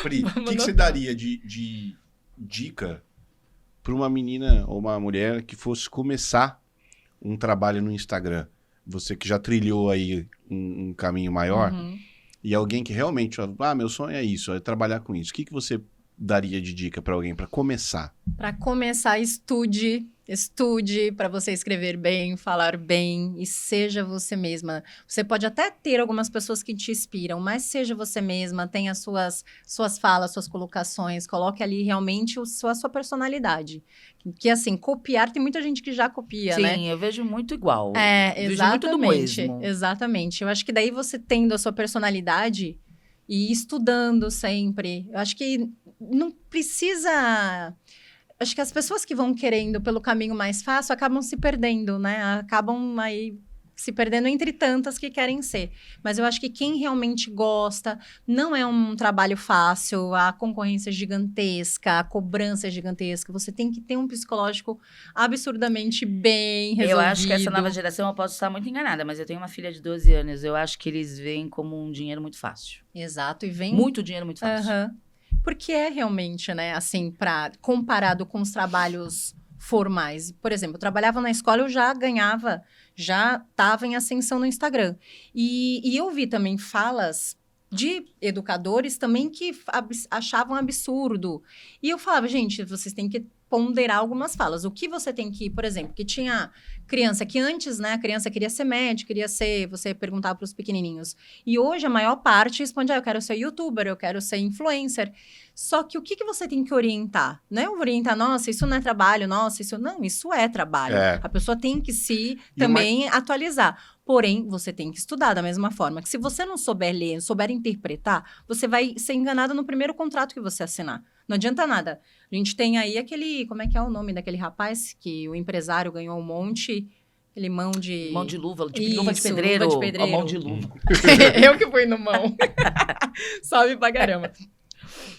Pri, o Vamos que você notar. daria de dica para uma menina ou uma mulher que fosse começar um trabalho no Instagram? Você que já trilhou aí um caminho maior, Uhum. e alguém que realmente fala, meu sonho é isso, é trabalhar com isso. O que você daria de dica para alguém para começar? Para começar, estude para você escrever bem, falar bem e seja você mesma. Você pode até ter algumas pessoas que te inspiram, mas seja você mesma, tenha suas falas, suas colocações, coloque ali realmente a sua personalidade. Que assim, copiar, tem muita gente que já copia, Sim, né? eu vejo muito igual. É, Vejo muito do exatamente, mesmo. exatamente. Eu acho que daí você tendo a sua personalidade e estudando sempre, eu acho que não precisa... Acho que as pessoas que vão querendo pelo caminho mais fácil acabam se perdendo, né? Acabam aí se perdendo entre tantas que querem ser. Mas eu acho que quem realmente gosta, não é um trabalho fácil, a concorrência é gigantesca, a cobrança é gigantesca, você tem que ter um psicológico absurdamente bem resolvido. Eu acho que essa nova geração, eu posso estar muito enganada, mas eu tenho uma filha de 12 anos, eu acho que eles veem como um dinheiro muito fácil. Exato, e vem... Muito dinheiro muito fácil. Aham. Porque é realmente, né, assim, comparado com os trabalhos formais. Por exemplo, eu trabalhava na escola, eu já ganhava, já estava em ascensão no Instagram. E eu vi também falas de educadores também que achavam absurdo. E eu falava, gente, vocês têm que ponderar algumas falas. O que você tem que, por exemplo, que tinha criança que antes, né, a criança queria ser médico, você perguntava para os pequenininhos. E hoje a maior parte responde, eu quero ser youtuber, eu quero ser influencer. Só que o que você tem que orientar? Não é orientar, nossa, isso não é trabalho, nossa, isso... Não, isso é trabalho. É. A pessoa tem que também atualizar. Porém, você tem que estudar da mesma forma. Que se você não souber ler, não souber interpretar, você vai ser enganado no primeiro contrato que você assinar. Não adianta nada. A gente tem aí aquele... Como é que é o nome daquele rapaz que o empresário ganhou um monte... Aquele mão de... Mão de luva, tipo Isso, luva de pedreiro. luva de pedreiro. Ó, mão de luva. Eu que fui no mão. Sabe pra caramba.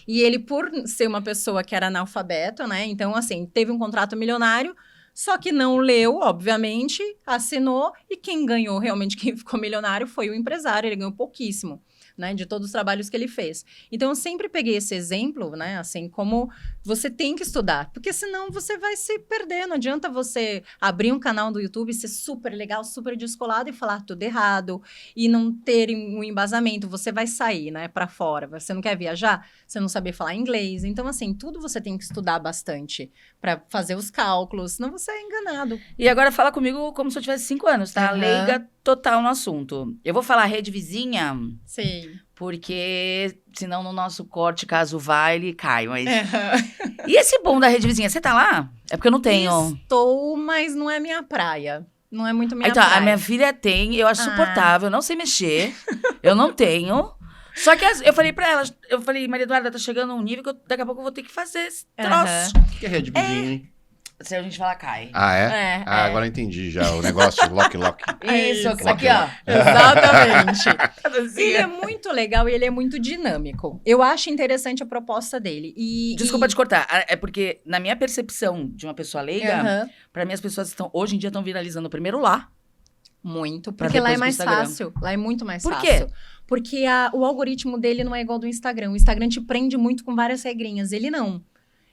E ele, por ser uma pessoa que era analfabeto, né? Então, assim, teve um contrato milionário, só que não leu, obviamente, assinou, e quem ganhou realmente, quem ficou milionário foi o empresário, ele ganhou pouquíssimo, né? De todos os trabalhos que ele fez. Então, eu sempre peguei esse exemplo, né? Assim, como você tem que estudar, porque senão você vai se perder. Não adianta você abrir um canal do YouTube, ser super legal, super descolado e falar tudo errado e não ter um embasamento. Você vai sair, né, para fora. Você não quer viajar? Você não saber falar inglês. Então, assim, tudo você tem que estudar bastante para fazer os cálculos, senão você é enganado. E agora fala comigo como se eu tivesse 5 anos, tá? Aham. Leiga total no assunto. Eu vou falar rede vizinha, Sim. porque senão no nosso corte, caso vá, ele cai. Mas... É. E esse bom da rede vizinha, você tá lá? É porque eu não tenho. Estou, mas não é minha praia. Não é muito minha Então, praia. a minha filha tem, eu acho insuportável, eu não sei mexer, eu não tenho. Só que eu falei pra ela, Maria Eduarda, tá chegando um nível que daqui a pouco eu vou ter que fazer esse troço. O que é rede vizinha, hein? Se a gente falar, cai. Ah, é? É, Ah, agora eu entendi já. O negócio, lock. Isso, isso. aqui, ó. Exatamente. Ele é muito legal e ele é muito dinâmico. Eu acho interessante a proposta dele. Desculpa te cortar, é porque na minha percepção de uma pessoa leiga, Aham. pra mim as pessoas hoje em dia estão viralizando primeiro lá. Muito, Pra porque lá é depois mais pro Instagram. fácil. Lá é muito mais Por fácil. quê? Porque o algoritmo dele não é igual ao do Instagram. O Instagram te prende muito com várias regrinhas. Ele não.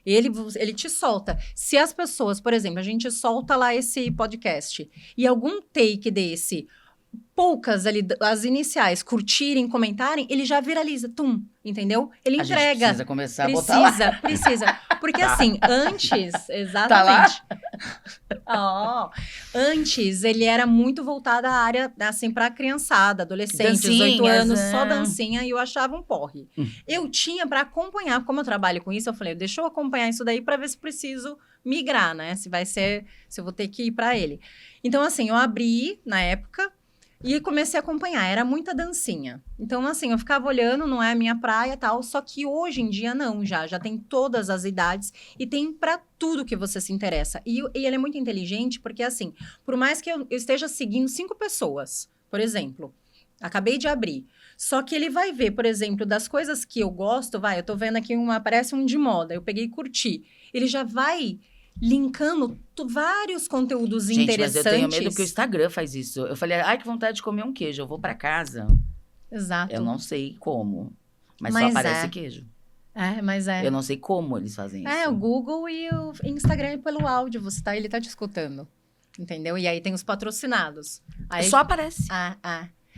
Ele te solta. Se as pessoas, por exemplo, a gente solta lá esse podcast e algum take desse poucas ali, as iniciais, curtirem, comentarem, ele já viraliza, entendeu? Ele A gente entrega. precisa começar a botar lá. Precisa. Porque assim, antes, Tá exatamente. Antes, ele era muito voltado à área, assim, pra criançada, adolescente, 18 anos, só dancinha, e eu achava um porre. Eu tinha pra acompanhar, como eu trabalho com isso, eu falei, deixa eu acompanhar isso daí pra ver se preciso migrar, né? Se eu vou ter que ir pra ele. Então, assim, eu abri, na época, e comecei a acompanhar, era muita dancinha. Então, assim, eu ficava olhando, não é a minha praia e tal, só que hoje em dia não, já tem todas as idades e tem pra tudo que você se interessa. E ele é muito inteligente porque, assim, por mais que eu esteja seguindo 5 pessoas, por exemplo, acabei de abrir, só que ele vai ver, por exemplo, das coisas que eu gosto, eu tô vendo aqui aparece um de moda, eu peguei e curti. Ele já vai linkando vários conteúdos interessantes. Mas eu tenho medo que o Instagram faz isso. Eu falei, ai, que vontade de comer um queijo. Eu vou pra casa. Exato. Eu não sei como. Mas só aparece queijo. Mas Eu não sei como eles fazem isso. O Google e o Instagram é pelo áudio. Ele tá te escutando. Entendeu? E aí tem os patrocinados. Aí, só aparece.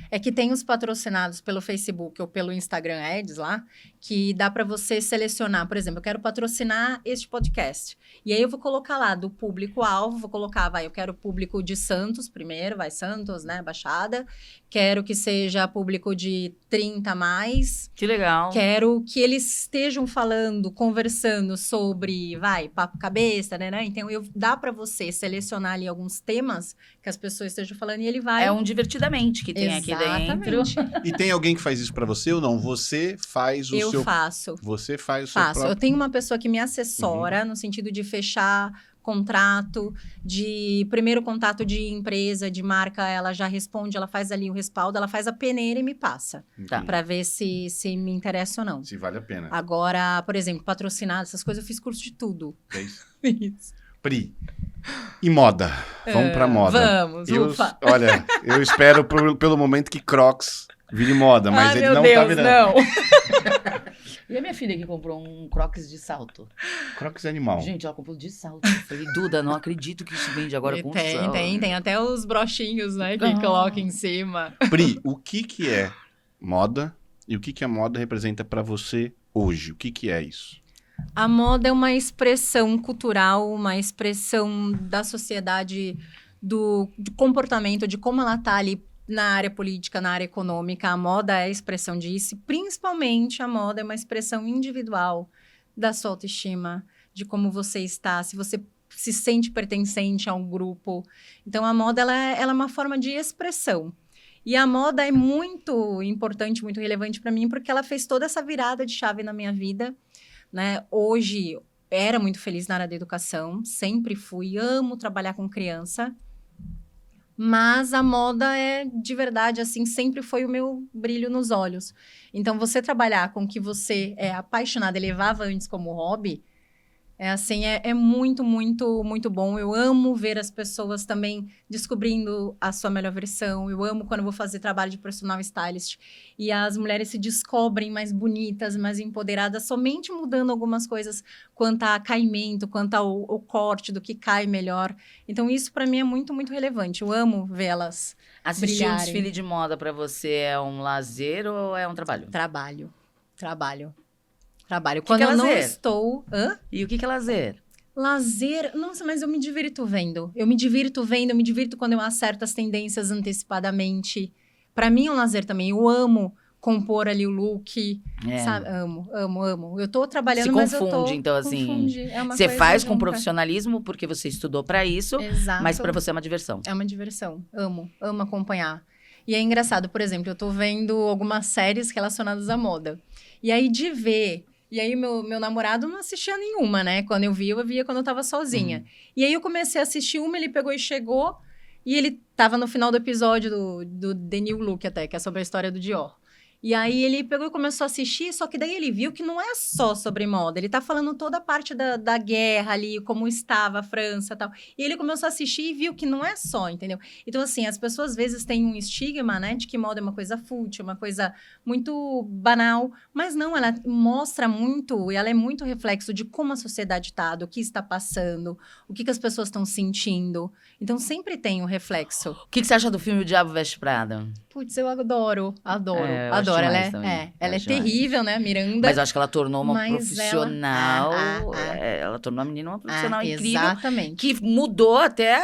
É que tem os patrocinados pelo Facebook ou pelo Instagram Ads lá, que dá para você selecionar, por exemplo, eu quero patrocinar este podcast. E aí eu vou colocar lá do público-alvo, vou colocar, eu quero público de Santos primeiro, Santos, né, Baixada. Quero que seja público de 30 a mais. Que legal. Quero que eles estejam falando, conversando sobre, papo cabeça, né? Então, dá para você selecionar ali alguns temas que as pessoas estejam falando e ele vai... É um divertidamente que tem aqui dentro. E tem alguém que faz isso para você ou não? Você faz o seu... Eu faço. Você faz o seu próprio... Eu tenho uma pessoa que me assessora no sentido de fechar contrato, de primeiro contato de empresa, de marca, ela já responde, ela faz ali o respaldo, ela faz a peneira e me passa. Para ver se me interessa ou não. Se vale a pena. Agora, por exemplo, patrocinado, essas coisas, eu fiz curso de tudo. É isso. Isso. Pri, e moda? Vamos pra moda. Vamos, ufa. Olha, eu espero pelo momento que Crocs vire moda, mas ele não tá virando. Não. E a minha filha que comprou um Crocs de salto. Crocs animal. Gente, ela comprou de salto. Eu falei, Duda, não acredito que isso vende agora com salto. Tem até os brochinhos, né, que coloca em cima. Pri, o que é moda e o que a moda representa pra você hoje? O que é isso? A moda é uma expressão cultural, uma expressão da sociedade, do comportamento, de como ela tá ali na área política, na área econômica. A moda é a expressão disso. Principalmente, a moda é uma expressão individual da sua autoestima, de como você está, se você se sente pertencente a um grupo. Então, a moda ela é uma forma de expressão. E a moda é muito importante, muito relevante para mim, porque ela fez toda essa virada de chave na minha vida, né? Hoje, era muito feliz na área da educação, sempre fui, amo trabalhar com criança. Mas a moda de verdade, assim, sempre foi o meu brilho nos olhos. Então, você trabalhar com o que você é apaixonada e levava antes como hobby, é muito, muito, muito bom. Eu amo ver as pessoas também descobrindo a sua melhor versão. Eu amo quando eu vou fazer trabalho de personal stylist e as mulheres se descobrem mais bonitas, mais empoderadas, somente mudando algumas coisas quanto a caimento, quanto ao corte, do que cai melhor. Então, isso para mim é muito, muito relevante. Eu amo vê-las Assistir um brilharem. desfile de moda para você é um lazer ou é um trabalho? Trabalho. Quando eu não estou... E o que é lazer? Lazer... Nossa, mas eu me divirto vendo. Eu me divirto quando eu acerto as tendências antecipadamente. Pra mim é um lazer também. Eu amo compor ali o look. Sabe? Amo. Eu tô trabalhando, mas eu tô... Se confunde, então, assim... Você faz com profissionalismo porque você estudou pra isso. Exato. Mas pra você é uma diversão. É uma diversão. Amo acompanhar. E é engraçado, por exemplo, eu tô vendo algumas séries relacionadas à moda. E aí, de ver... E aí, meu namorado não assistia nenhuma, né? Quando eu via quando eu tava sozinha. E aí, eu comecei a assistir uma, ele pegou e chegou. E ele tava no final do episódio do The New Look até, que é sobre a história do Dior. E aí, ele pegou e começou a assistir, só que daí ele viu que não é só sobre moda. Ele tá falando toda a parte da guerra ali, como estava a França e tal. E ele começou a assistir e viu que não é só, entendeu? Então, assim, as pessoas às vezes têm um estigma, né? De que moda é uma coisa fútil, uma coisa muito banal. Mas não, ela mostra muito, e ela é muito reflexo de como a sociedade tá, do que está passando, o que as pessoas estão sentindo. Então, sempre tem um reflexo. O que você acha do filme O Diabo Veste Prada? Putz, eu adoro. Eu acho Adoro. Ela demais também. ela é Acho demais. terrível, né, Miranda? Mas eu acho que ela tornou uma Mas profissional. ela- Ela tornou a menina uma profissional incrível. Exatamente. Que mudou até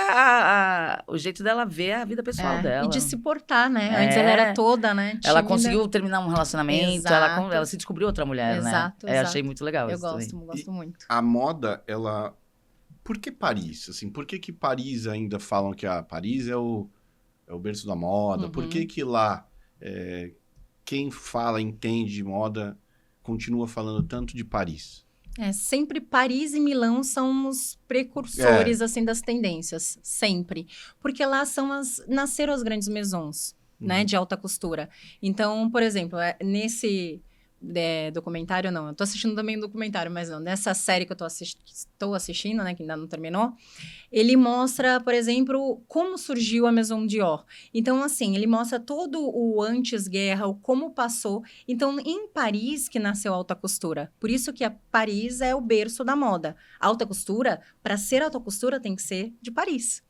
o jeito dela ver a vida pessoal dela. E de se portar, né? É. Antes ela era toda, né? Ela tímida. conseguiu terminar um relacionamento, Exato. ela se descobriu outra mulher, Exato, né? exato. Achei muito legal Eu isso também. gosto muito. A moda, ela... Por que Paris? Assim, por que Paris ainda falam que Paris é o berço da moda? Uhum. Por que lá quem fala, entende de moda, continua falando tanto de Paris? Sempre Paris e Milão são os precursores, assim, das tendências. Sempre. Porque lá nasceram as grandes maisons, né? De alta costura. Então, por exemplo, nesse... documentário, não. Eu tô assistindo também um documentário, mas não. Nessa série que eu estou assistindo, né? Que ainda não terminou. Ele mostra, por exemplo, como surgiu a Maison Dior. Então, assim, ele mostra todo o antes-guerra, o como passou. Então, em Paris que nasceu a alta costura. Por isso que Paris é o berço da moda. A alta costura, para ser alta costura, tem que ser de Paris.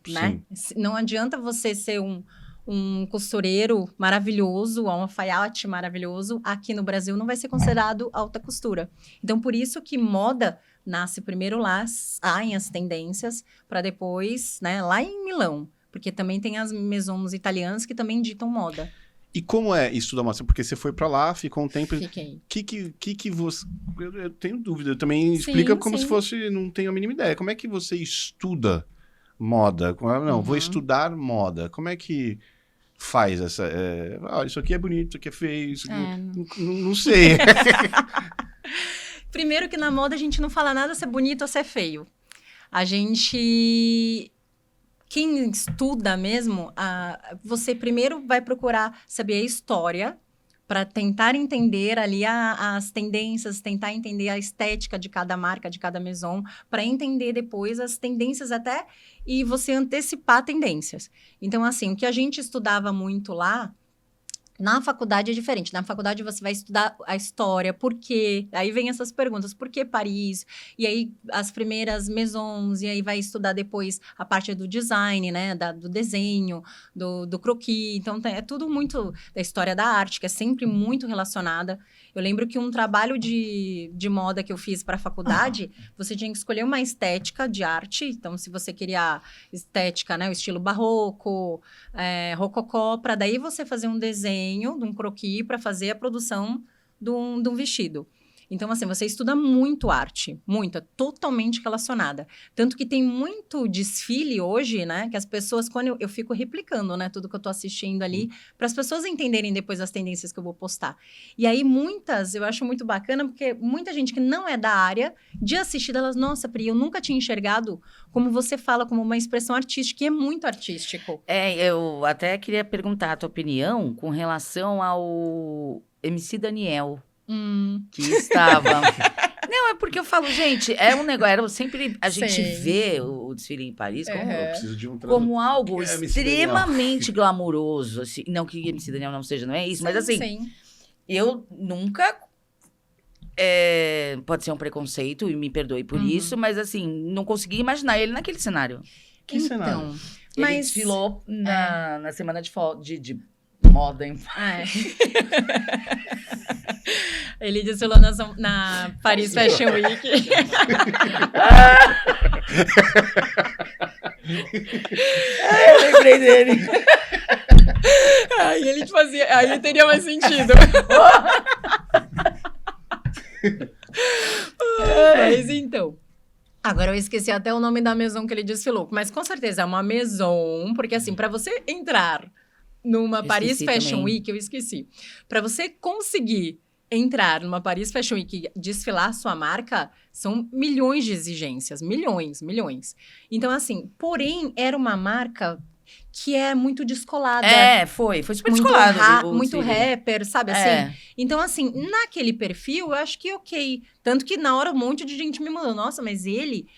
Né? Não adianta você ser um costureiro maravilhoso, um alfaiate maravilhoso, aqui no Brasil não vai ser considerado alta costura. Então, por isso que moda nasce primeiro lá, saem as tendências, para depois, né, lá em Milão. Porque também tem as maisons italianas que também ditam moda. E como é estudar moda? Porque você foi pra lá, ficou um tempo... Fiquei. Que você... Eu tenho dúvida. Também explica como se fosse... Não tenho a mínima ideia. Como é que você estuda moda? Não, vou estudar moda. Como é que... faz essa... isso aqui é bonito, isso aqui é feio, isso aqui... Não sei. Primeiro que na moda a gente não fala nada se é bonito ou se é feio. A gente... Quem estuda mesmo, você primeiro vai procurar saber a história para tentar entender ali as tendências, tentar entender a estética de cada marca, de cada maison, para entender depois as tendências até e você antecipar tendências. Então, assim, o que a gente estudava muito lá, na faculdade é diferente. Na faculdade você vai estudar a história, por quê? Aí vem essas perguntas, por que Paris? E aí as primeiras maisons, e aí vai estudar depois a parte do design, né? Do desenho, do croquis. Então é tudo muito da história da arte, que é sempre muito relacionada. Eu lembro que um trabalho de moda que eu fiz para a faculdade, você tinha que escolher uma estética de arte. Então, se você queria estética, né? O estilo barroco, rococó, para daí você fazer um desenho de um croquis para fazer a produção de um vestido. Então, assim, você estuda muito arte, muito, é totalmente relacionada. Tanto que tem muito desfile hoje, né, que as pessoas, quando eu fico replicando, né, tudo que eu tô assistindo ali, para as pessoas entenderem depois as tendências que eu vou postar. E aí, eu acho muito bacana, porque muita gente que não é da área, de assistir, elas, nossa, Pri, eu nunca tinha enxergado como você fala, como uma expressão artística, e é muito artístico. Eu até queria perguntar a tua opinião com relação ao MC Daniel. Que estava... Não, é porque eu falo, gente, é um negócio... sempre a gente vê o desfile em Paris como algo extremamente glamuroso. Assim. Não que MC Daniel não seja, não é isso? Mas assim, eu nunca... pode ser um preconceito, e me perdoe por isso, mas assim, não consegui imaginar ele naquele cenário. Que cenário? Ele desfilou na semana de moda em Paris. Ele desfilou na Paris Fashion Week. Eu lembrei dele. Aí ele fazia... Aí teria mais sentido. Mas então... Agora eu esqueci até o nome da maison que ele desfilou. Mas com certeza é uma maison. Porque assim, para você entrar numa Paris Fashion Week, eu esqueci. Para você conseguir entrar numa Paris Fashion Week e desfilar sua marca, são milhões de exigências. Milhões. Então, assim, porém, era uma marca que é muito descolada. Foi super descolado. Muito rapper, sabe assim? Então, assim, naquele perfil, eu acho que ok. Tanto que na hora um monte de gente me mandou, nossa, mas ele...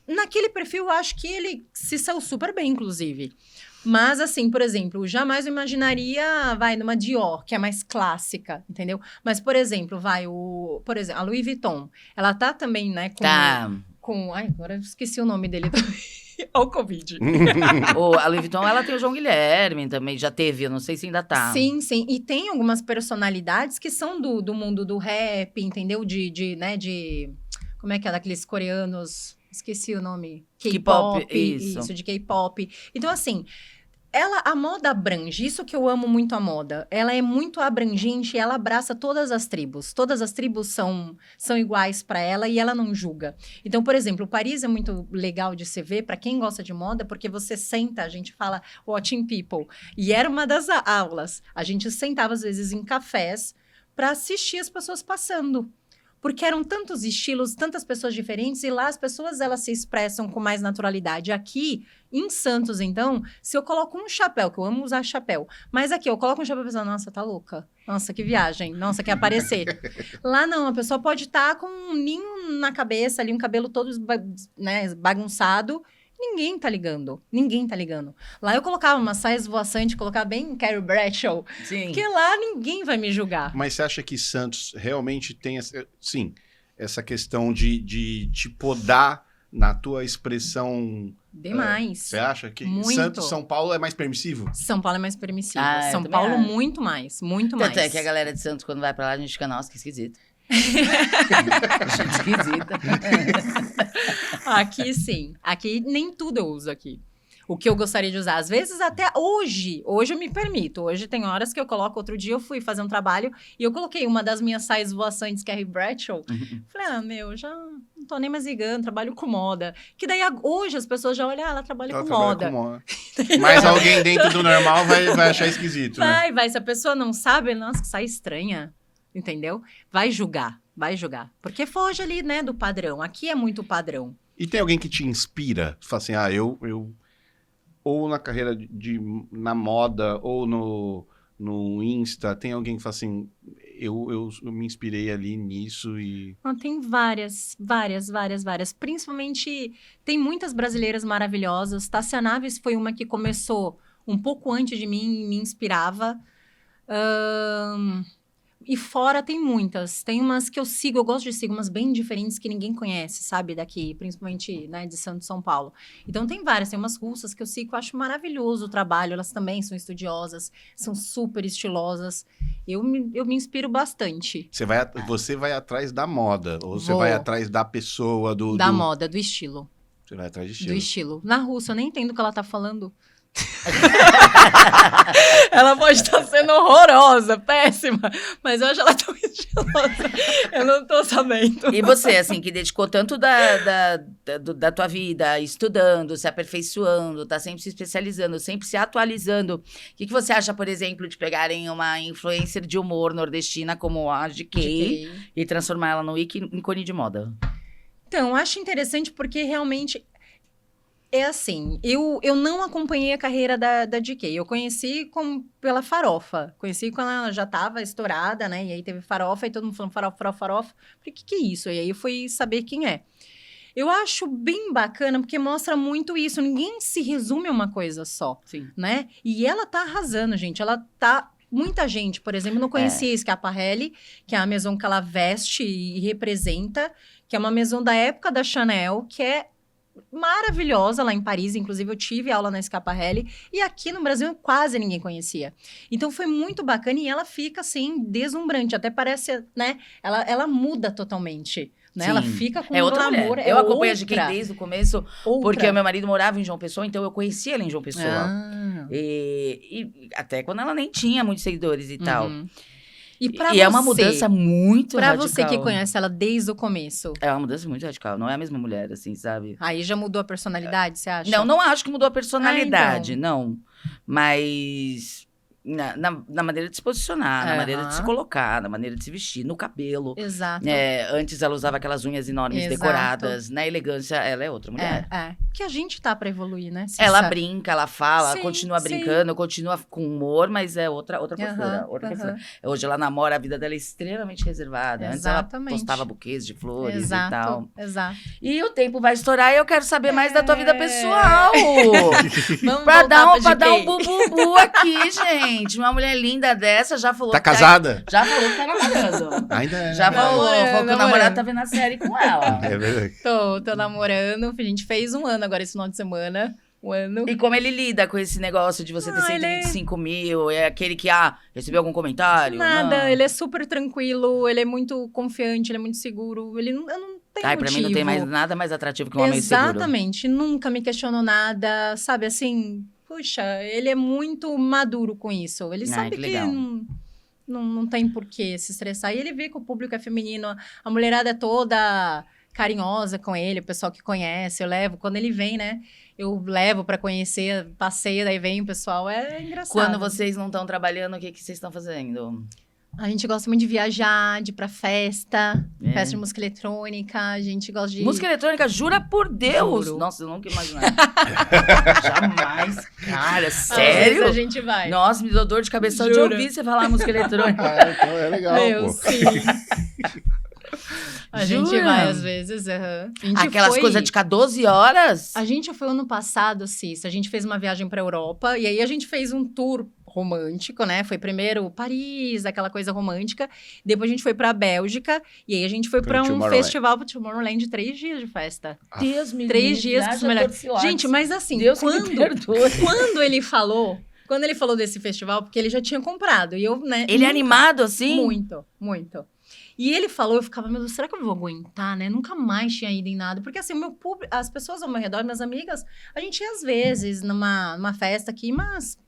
Naquele perfil, eu acho que ele se saiu super bem, inclusive. Mas, assim, por exemplo, jamais eu imaginaria, numa Dior, que é mais clássica, entendeu? Mas, por exemplo, a Louis Vuitton, ela tá também, né, ai, agora eu esqueci o nome dele também. Olha o Covid. A Louis Vuitton, ela tem o João Guilherme também, já teve, eu não sei se ainda tá. Sim. E tem algumas personalidades que são do mundo do rap, entendeu? De como é que é? Daqueles coreanos... Esqueci o nome. K-pop, isso. De K-pop. Então, assim... A moda abrange, isso que eu amo muito a moda. Ela é muito abrangente e ela abraça todas as tribos. Todas as tribos são iguais para ela e ela não julga. Então, por exemplo, Paris é muito legal de se ver para quem gosta de moda, porque você senta, a gente fala watching people. E era uma das aulas. A gente sentava, às vezes, em cafés para assistir as pessoas passando. Porque eram tantos estilos, tantas pessoas diferentes, e lá as pessoas, elas se expressam com mais naturalidade. Aqui, em Santos, então, se eu coloco um chapéu, que eu amo usar chapéu, mas aqui eu coloco um chapéu e penso, nossa, tá louca? Nossa, que viagem. Nossa, quer aparecer. Lá não, a pessoa pode estar com um ninho na cabeça, ali um cabelo todo bagunçado, ninguém tá ligando. Lá eu colocava uma saia esvoaçante, colocava bem Carrie Bradshaw. Sim. Porque lá ninguém vai me julgar. Mas você acha que Santos realmente tem essa questão de te podar na tua expressão? Demais. Você acha que muito. Santos, São Paulo é mais permissivo? São Paulo é mais permissivo. Ah, São Paulo, muito mais. Muito mais. Tanto é que a galera de Santos, quando vai pra lá, a gente fica, nossa, que esquisito. Gente esquisita. Aqui sim. Aqui nem tudo eu uso aqui. O que eu gostaria de usar. Às vezes até hoje eu me permito. Hoje tem horas que eu coloco. Outro dia eu fui fazer um trabalho e eu coloquei uma das minhas saias voaçantes, Carrie Bradshaw. Falei, já não tô nem mais ligando, trabalho com moda. Que daí hoje as pessoas já olham, ela trabalha com moda. Mas alguém dentro do normal vai achar esquisito, né? Vai. Se a pessoa não sabe, nossa, que sai estranha. Entendeu? Vai julgar. Porque foge ali, né, do padrão. Aqui é muito padrão. E tem alguém que te inspira? Você fala assim, eu ou na carreira na moda, ou no Insta, tem alguém que fala assim, eu me inspirei ali nisso e... Tem várias. Principalmente, tem muitas brasileiras maravilhosas. Tássia Naves foi uma que começou um pouco antes de mim e me inspirava. E fora tem muitas. Tem umas que eu sigo, eu gosto de seguir umas bem diferentes que ninguém conhece, sabe? Daqui, principalmente, né, de Santos, São Paulo. Então tem várias, tem umas russas que eu sigo, que eu acho maravilhoso o trabalho. Elas também são estudiosas, são super estilosas. Eu me inspiro bastante. Você vai atrás da moda, ou você vai atrás da pessoa, moda, do estilo. Você vai atrás de estilo. Do estilo. Na russa, eu nem entendo o que ela tá falando. Ela pode estar sendo horrorosa, péssima, mas eu acho ela tão estilosa. Eu não tô sabendo. E você, assim, que dedicou tanto da tua vida, estudando, se aperfeiçoando, tá sempre se especializando, sempre se atualizando. O que você acha, por exemplo, de pegarem uma influencer de humor nordestina como a GK e transformar ela no ícone de moda? Então, eu acho interessante porque realmente... É assim, eu não acompanhei a carreira da GK. Eu conheci pela Farofa. Conheci quando ela já estava estourada, né? E aí teve Farofa e todo mundo falando Farofa. Falei, que é isso? E aí eu fui saber quem é. Eu acho bem bacana porque mostra muito isso. Ninguém se resume a uma coisa só, Sim. Né? E ela tá arrasando, gente. Ela tá... Muita gente, por exemplo, não conhecia a Schiaparelli, que é a maison que ela veste e representa, que é uma maison da época da Chanel, que é maravilhosa lá em Paris, inclusive eu tive aula na Schiaparelli, e aqui no Brasil quase ninguém conhecia. Então foi muito bacana e ela fica assim, deslumbrante, até parece, né, ela muda totalmente, né, ela fica com outra glamour. Mulher. Eu acompanho a GK desde o começo, porque o meu marido morava em João Pessoa, então eu conhecia ela em João Pessoa. E até quando ela nem tinha muitos seguidores e tal. E é uma mudança muito radical. Pra você que conhece ela desde o começo. É uma mudança muito radical. Não é a mesma mulher, assim, sabe? Aí já mudou a personalidade, você acha? Não acho que mudou a personalidade, não. Mas... Na maneira de se posicionar, na maneira de se colocar, na maneira de se vestir, no cabelo. Exato. Antes ela usava aquelas unhas enormes decoradas. Na elegância, ela é outra mulher. Que a gente tá pra evoluir, né? Ela brinca, ela fala, continua brincando, continua com humor, mas é outra postura. Postura. Hoje ela namora, a vida dela é extremamente reservada. Antes ela postava buquês de flores e tal. Exato. E o tempo vai estourar e eu quero saber mais da tua vida pessoal. Vamos pra dar um GK. bububu aqui, gente. Gente, uma mulher linda dessa já falou... Tá casada? Já falou que tá namorando. Ainda é. Já falou que o namorando. namorado tá vendo a série com ela. É verdade. Tô namorando. A gente fez 1 ano agora esse final de semana. 1 ano. E como ele lida com esse negócio de você ter ele 125 mil? É aquele que, recebeu algum comentário? Nada, Não. ele é super tranquilo, ele é muito confiante, ele é muito seguro. Eu não tenho Ai, pra mim não tem motivo. nada mais atrativo que um homem seguro. Exatamente, nunca me questionou nada, sabe assim, puxa, ele é muito maduro com isso. Ele sabe que que legal. não tem por que se estressar. E ele vê que o público é feminino, a mulherada é toda carinhosa com ele, o pessoal que conhece, eu levo, quando ele vem, né? Eu levo pra conhecer, passeio, daí vem o pessoal, é engraçado. Quando vocês não estão trabalhando, o que vocês estão fazendo? A gente gosta muito de viajar, de ir pra festa, É. festa de música eletrônica, a gente gosta de... Música eletrônica, jura por Deus! Juro. Nossa, eu nunca imaginava. Jamais, cara, Às vezes sério? a gente vai. Nossa, me deu dor de cabeça só de Juro. ouvir você falar música eletrônica. Então é legal, Meu, pô. sim. A gente Jura? vai às vezes, aham. A gente Aquelas foi- coisas de ficar 12 horas? A gente foi ano passado, Cis, a gente fez uma viagem pra Europa, e aí a gente fez um tour romântico, né? Foi primeiro Paris, aquela coisa romântica, depois a gente foi pra Bélgica, e aí a gente foi Foi pra no um Tomorrowland. festival pro Tomorrowland de 3 dias de festa. Deus me 3 livre, dias haja com os melhores. torcilados. Gente, mas assim, Deus que me perdoe. quando ele falou desse festival, porque ele já tinha comprado, e eu, né? Ele é nunca- animado assim? Muito, muito. E ele falou, eu ficava, meu Deus, será que eu vou aguentar, né? Nunca mais tinha ido em nada. Porque assim, o meu público, as pessoas ao meu redor, minhas amigas, a gente ia às vezes numa festa aqui, mas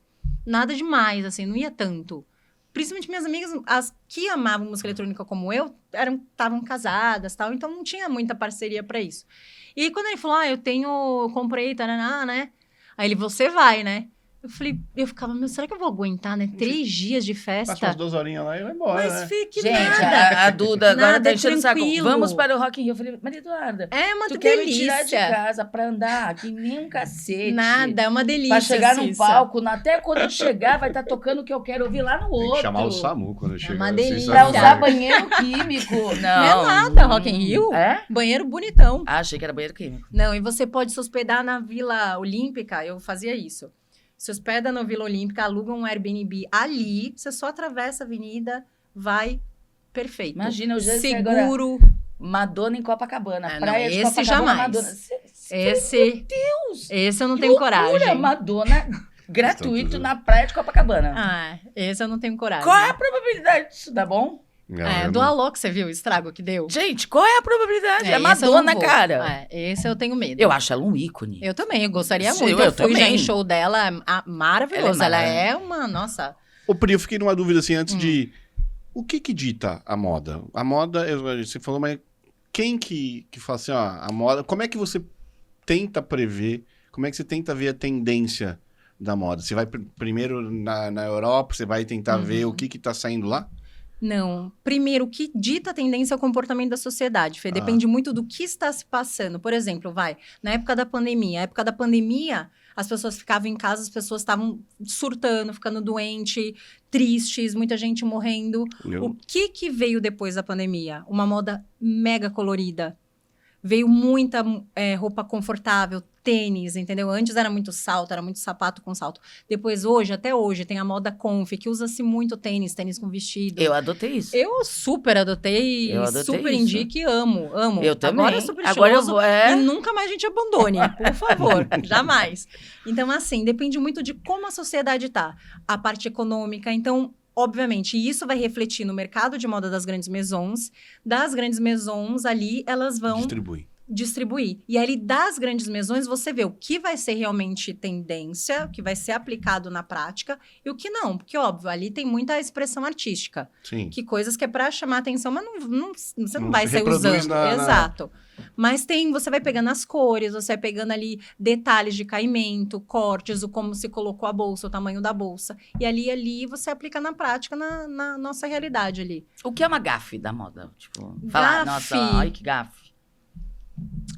nada demais, assim, não ia tanto. Principalmente minhas amigas, as que amavam música eletrônica como eu, estavam casadas e tal, então não tinha muita parceria pra isso. E aí, quando ele falou, eu comprei, taraná, né? Aí ele, você vai, né? Eu ficava, meu, será que eu vou aguentar, né? 3 dias de festa. Passa umas 2 horinhas lá e vai embora, Mas né? fique Gente, nada. a Duda agora Nada, tá enchendo o saco. tranquilo. Vamos para o Rock in Rio. Eu falei, Maria Eduarda, É uma tu quer me delícia. tirar de casa pra andar que nem um cacete. Nada, é uma delícia. Pra chegar num Cissa. palco, até quando eu chegar, vai estar tocando o que eu quero ouvir lá no Tem outro. que chamar o SAMU quando chegar. uma vocês delícia. Pra sabem. usar banheiro químico. Não. Não é nada, Rock in Rio. É? Banheiro bonitão. Ah, achei que era banheiro químico. Não, e você pode se hospedar na Vila Olímpica. Eu fazia isso. Se hospeda na Vila Olímpica, aluga um Airbnb ali. Você só atravessa a avenida, vai perfeito. Imagina, eu já sei agora. Seguro. Madonna em Copacabana. É, praia não, de esse Copacabana, jamais. Madonna. Esse. Deus! Esse eu não Que tenho loucura, coragem. Madonna gratuito tudo. na praia de Copacabana. Ah, esse eu não tenho coragem. Qual é a probabilidade disso dar bom? Não, É, eu do não- Alok, você viu o estrago que deu? Gente, qual é a probabilidade? É, esse eu não Madonna, vou. cara. É, esse eu tenho medo. Eu acho ela um ícone. Eu também, eu gostaria Sim, muito. eu Eu fui já também. em show dela, maravilhoso. Ela Ela é é uma, nossa... Ô, Pri, eu fiquei numa dúvida assim, antes de... O que dita a moda? A moda, você falou, mas quem que fala assim, ó, a moda... Como é que você tenta prever, como é que você tenta ver a tendência da moda? Você vai primeiro na Europa, você vai tentar ver o que tá saindo lá? Não. Primeiro, o que dita a tendência é o comportamento da sociedade, Fê. Depende muito do que está se passando. Por exemplo, na época da pandemia, as pessoas ficavam em casa, as pessoas estavam surtando, ficando doentes, tristes, muita gente morrendo. O que veio depois da pandemia? Uma moda mega colorida. Veio muita roupa confortável, tênis, entendeu? Antes era muito salto, era muito sapato com salto. Depois, até hoje, tem a moda conf, que usa-se muito tênis com vestido. Eu adotei isso. Eu super adotei, Eu adotei super isso. indico e amo. Eu também. Agora é super Agora eu estiloso vou, e nunca mais a gente abandone, por favor, jamais. Então, assim, depende muito de como a sociedade tá. A parte econômica, então... Obviamente, isso vai refletir no mercado de moda das grandes maisons. Das grandes maisons, ali, elas vão distribuir. E ali, das grandes maisons, você vê o que vai ser realmente tendência, o que vai ser aplicado na prática e o que não. Porque, óbvio, ali tem muita expressão artística. Sim. Que coisas que é pra chamar atenção, mas você não Não vai se sair reproduz usando. Exato. Mas você vai pegando as cores, você vai pegando ali detalhes de caimento, cortes, o como se colocou a bolsa, o tamanho da bolsa. E ali você aplica na prática, na nossa realidade ali. O que é uma gafe da moda? Tipo, falar, Gafe. nossa, ai que gafe.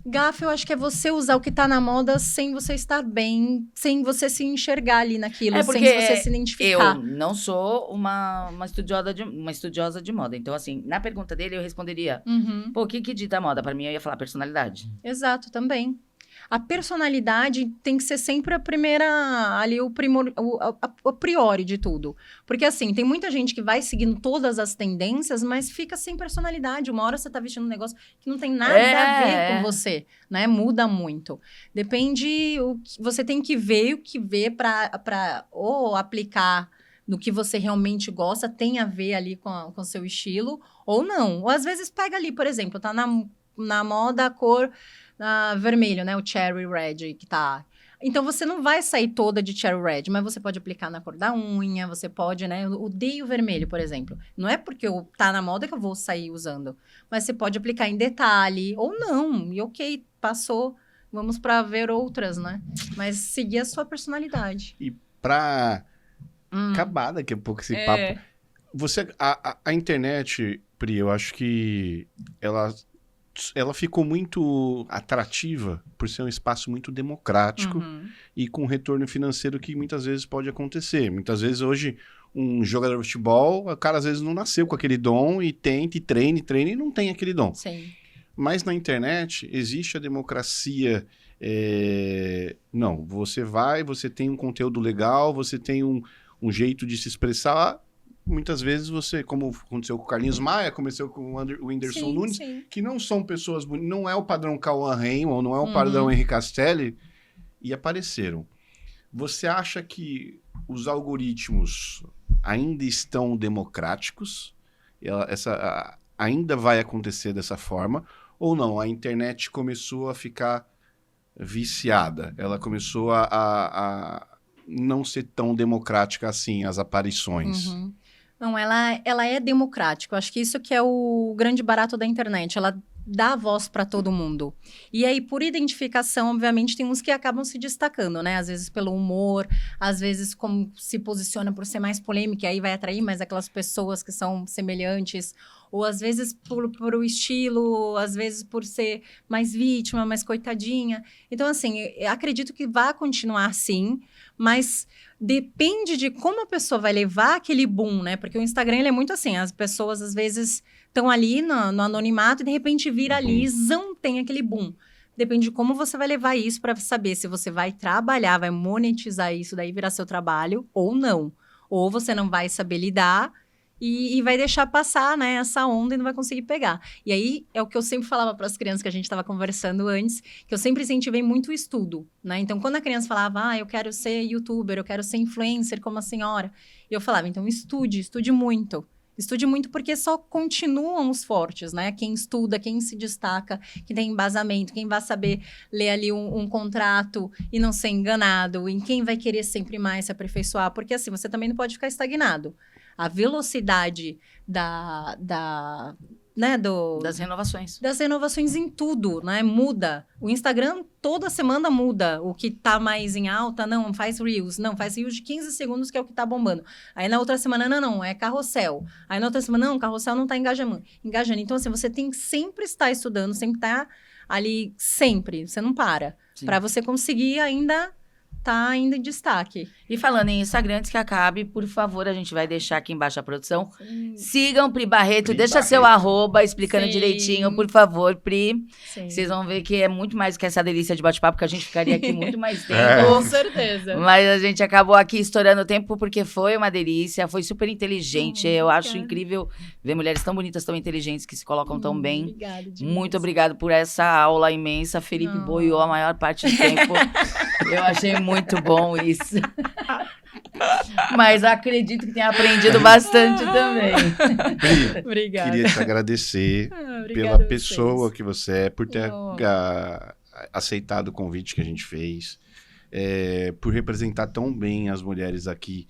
Gafe, eu acho que é você usar o que tá na moda sem você estar bem, sem você se enxergar ali naquilo, sem você se identificar. Eu não sou uma estudiosa de moda. Então, assim, na pergunta dele, eu responderia, Uhum. pô, o que dita a moda? Pra mim, eu ia falar personalidade. Exato, também. a personalidade tem que ser sempre a primeira, ali, o priori de tudo. Porque, assim, tem muita gente que vai seguindo todas as tendências, mas fica sem personalidade. Uma hora você tá vestindo um negócio que não tem nada a ver com você, né? Muda muito. Depende, você tem que ver o que ver para ou aplicar no que você realmente gosta, tem a ver ali com o seu estilo, ou não. Ou às vezes pega ali, por exemplo, tá na moda a cor vermelho, né? O cherry red que tá. Então, você não vai sair toda de cherry red, mas você pode aplicar na cor da unha, você pode, né? Eu odeio vermelho, por exemplo. Não é porque tá na moda que eu vou sair usando, mas você pode aplicar em detalhe, ou não. E ok, passou, vamos para ver outras, né? Mas seguir a sua personalidade. E pra acabar daqui a pouco esse papo, a internet, Pri, eu acho que ela ficou muito atrativa por ser um espaço muito democrático e com retorno financeiro que muitas vezes pode acontecer. Muitas vezes hoje um jogador de futebol, o cara às vezes não nasceu com aquele dom e tenta, e treina e não tem aquele dom. Sim. Mas na internet existe a democracia. Não, você tem um conteúdo legal, você tem um jeito de se expressar. Muitas vezes você, como aconteceu com o Carlinhos Maia, começou com o Whindersson Nunes, que não são pessoas bonitas, não é o padrão Cauã Raymond, não é o padrão Henrique Castelli, e apareceram. Você acha que os algoritmos ainda estão democráticos? Ainda vai acontecer dessa forma? Ou não? A internet começou a ficar viciada, ela começou a não ser tão democrática assim, as aparições. Não, ela é democrática. Eu acho que isso que é o grande barato da internet. Ela dá voz para todo mundo. E aí, por identificação, obviamente, tem uns que acabam se destacando, né? Às vezes pelo humor, às vezes como se posiciona por ser mais polêmica, e aí vai atrair mais aquelas pessoas que são semelhantes, ou às vezes por o estilo, às vezes por ser mais vítima, mais coitadinha. Então, assim, eu acredito que vai continuar sim, mas depende de como a pessoa vai levar aquele boom, né? Porque o Instagram, ele é muito assim, as pessoas às vezes estão ali no anonimato e de repente viralizam, tem aquele boom. Depende de como você vai levar isso para saber se você vai trabalhar, vai monetizar isso, daí virar seu trabalho ou não. Ou você não vai saber lidar e vai deixar passar, né, essa onda e não vai conseguir pegar. E aí, é o que eu sempre falava para as crianças que a gente estava conversando antes, que eu sempre incentivei muito o estudo, né? Então, quando a criança falava, eu quero ser youtuber, eu quero ser influencer como a senhora, eu falava, então estude muito. Estude muito porque só continuam os fortes, né? Quem estuda, quem se destaca, quem tem embasamento, quem vai saber ler ali um contrato e não ser enganado, em quem vai querer sempre mais se aperfeiçoar, porque assim, você também não pode ficar estagnado. A velocidade das renovações. Das renovações em tudo, né? Muda. O Instagram toda semana muda. O que tá mais em alta, não, faz Reels de 15 segundos, que é o que tá bombando. Aí na outra semana, não, é carrossel. Aí na outra semana, não, carrossel não tá engajando. Então, assim, você tem que sempre estar estudando, sempre estar ali, sempre. Você não para. Para você conseguir ainda em destaque. E falando em Instagram, antes que acabe, por favor, a gente vai deixar aqui embaixo a produção. Sigam Pri Barreto, deixa seu @ explicando direitinho, por favor, Pri. Vocês vão ver que é muito mais que essa delícia de bate-papo, que a gente ficaria aqui muito mais tempo. Com certeza. Mas a gente acabou aqui estourando o tempo porque foi uma delícia, foi super inteligente. Eu acho incrível ver mulheres tão bonitas, tão inteligentes, que se colocam tão bem. Obrigada, muito obrigado por essa aula imensa. Felipe boiou a maior parte do tempo. Eu achei muito bom isso. Mas acredito que tenha aprendido bastante também. Pri, obrigada. Queria te agradecer pela pessoa que você é, por ter aceitado o convite que a gente fez, por representar tão bem as mulheres aqui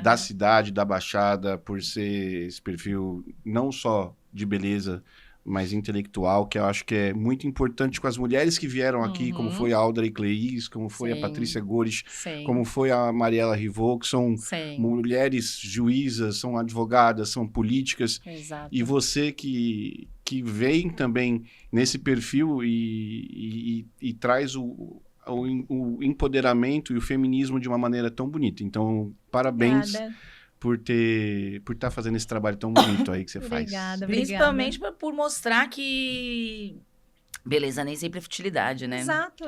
da cidade, da Baixada, por ser esse perfil não só de beleza, mas intelectual, que eu acho que é muito importante com as mulheres que vieram aqui, como foi a Audrey Cleis, como foi a Patrícia Gores, como foi a Mariela Rivaux, que são mulheres juízas, são advogadas, são políticas. Exato. E você que vem também nesse perfil e traz o empoderamento e o feminismo de uma maneira tão bonita. Então, parabéns. Obrigada. Por estar fazendo esse trabalho tão bonito aí que você faz. Obrigada. Principalmente por mostrar que beleza nem sempre é futilidade, né? Exato.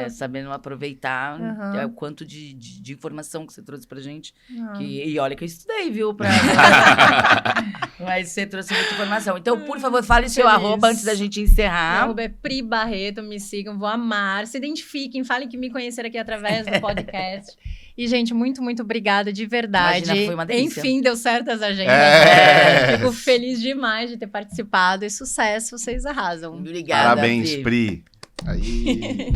Sabendo aproveitar o quanto de informação que você trouxe pra gente. E olha que eu estudei, viu? Mas você trouxe muita informação. Então, por favor, fale seu arroba antes da gente encerrar. Meu arroba é Pri Barreto, me sigam, vou amar. Se identifiquem, falem que me conheceram aqui através do podcast. E, gente, muito, muito obrigada, de verdade. Imagina, foi uma delícia. Enfim, deu certo as agendas. Fico feliz demais de ter participado. E sucesso, vocês arrasam. Obrigada, Parabéns, Pri. Aí...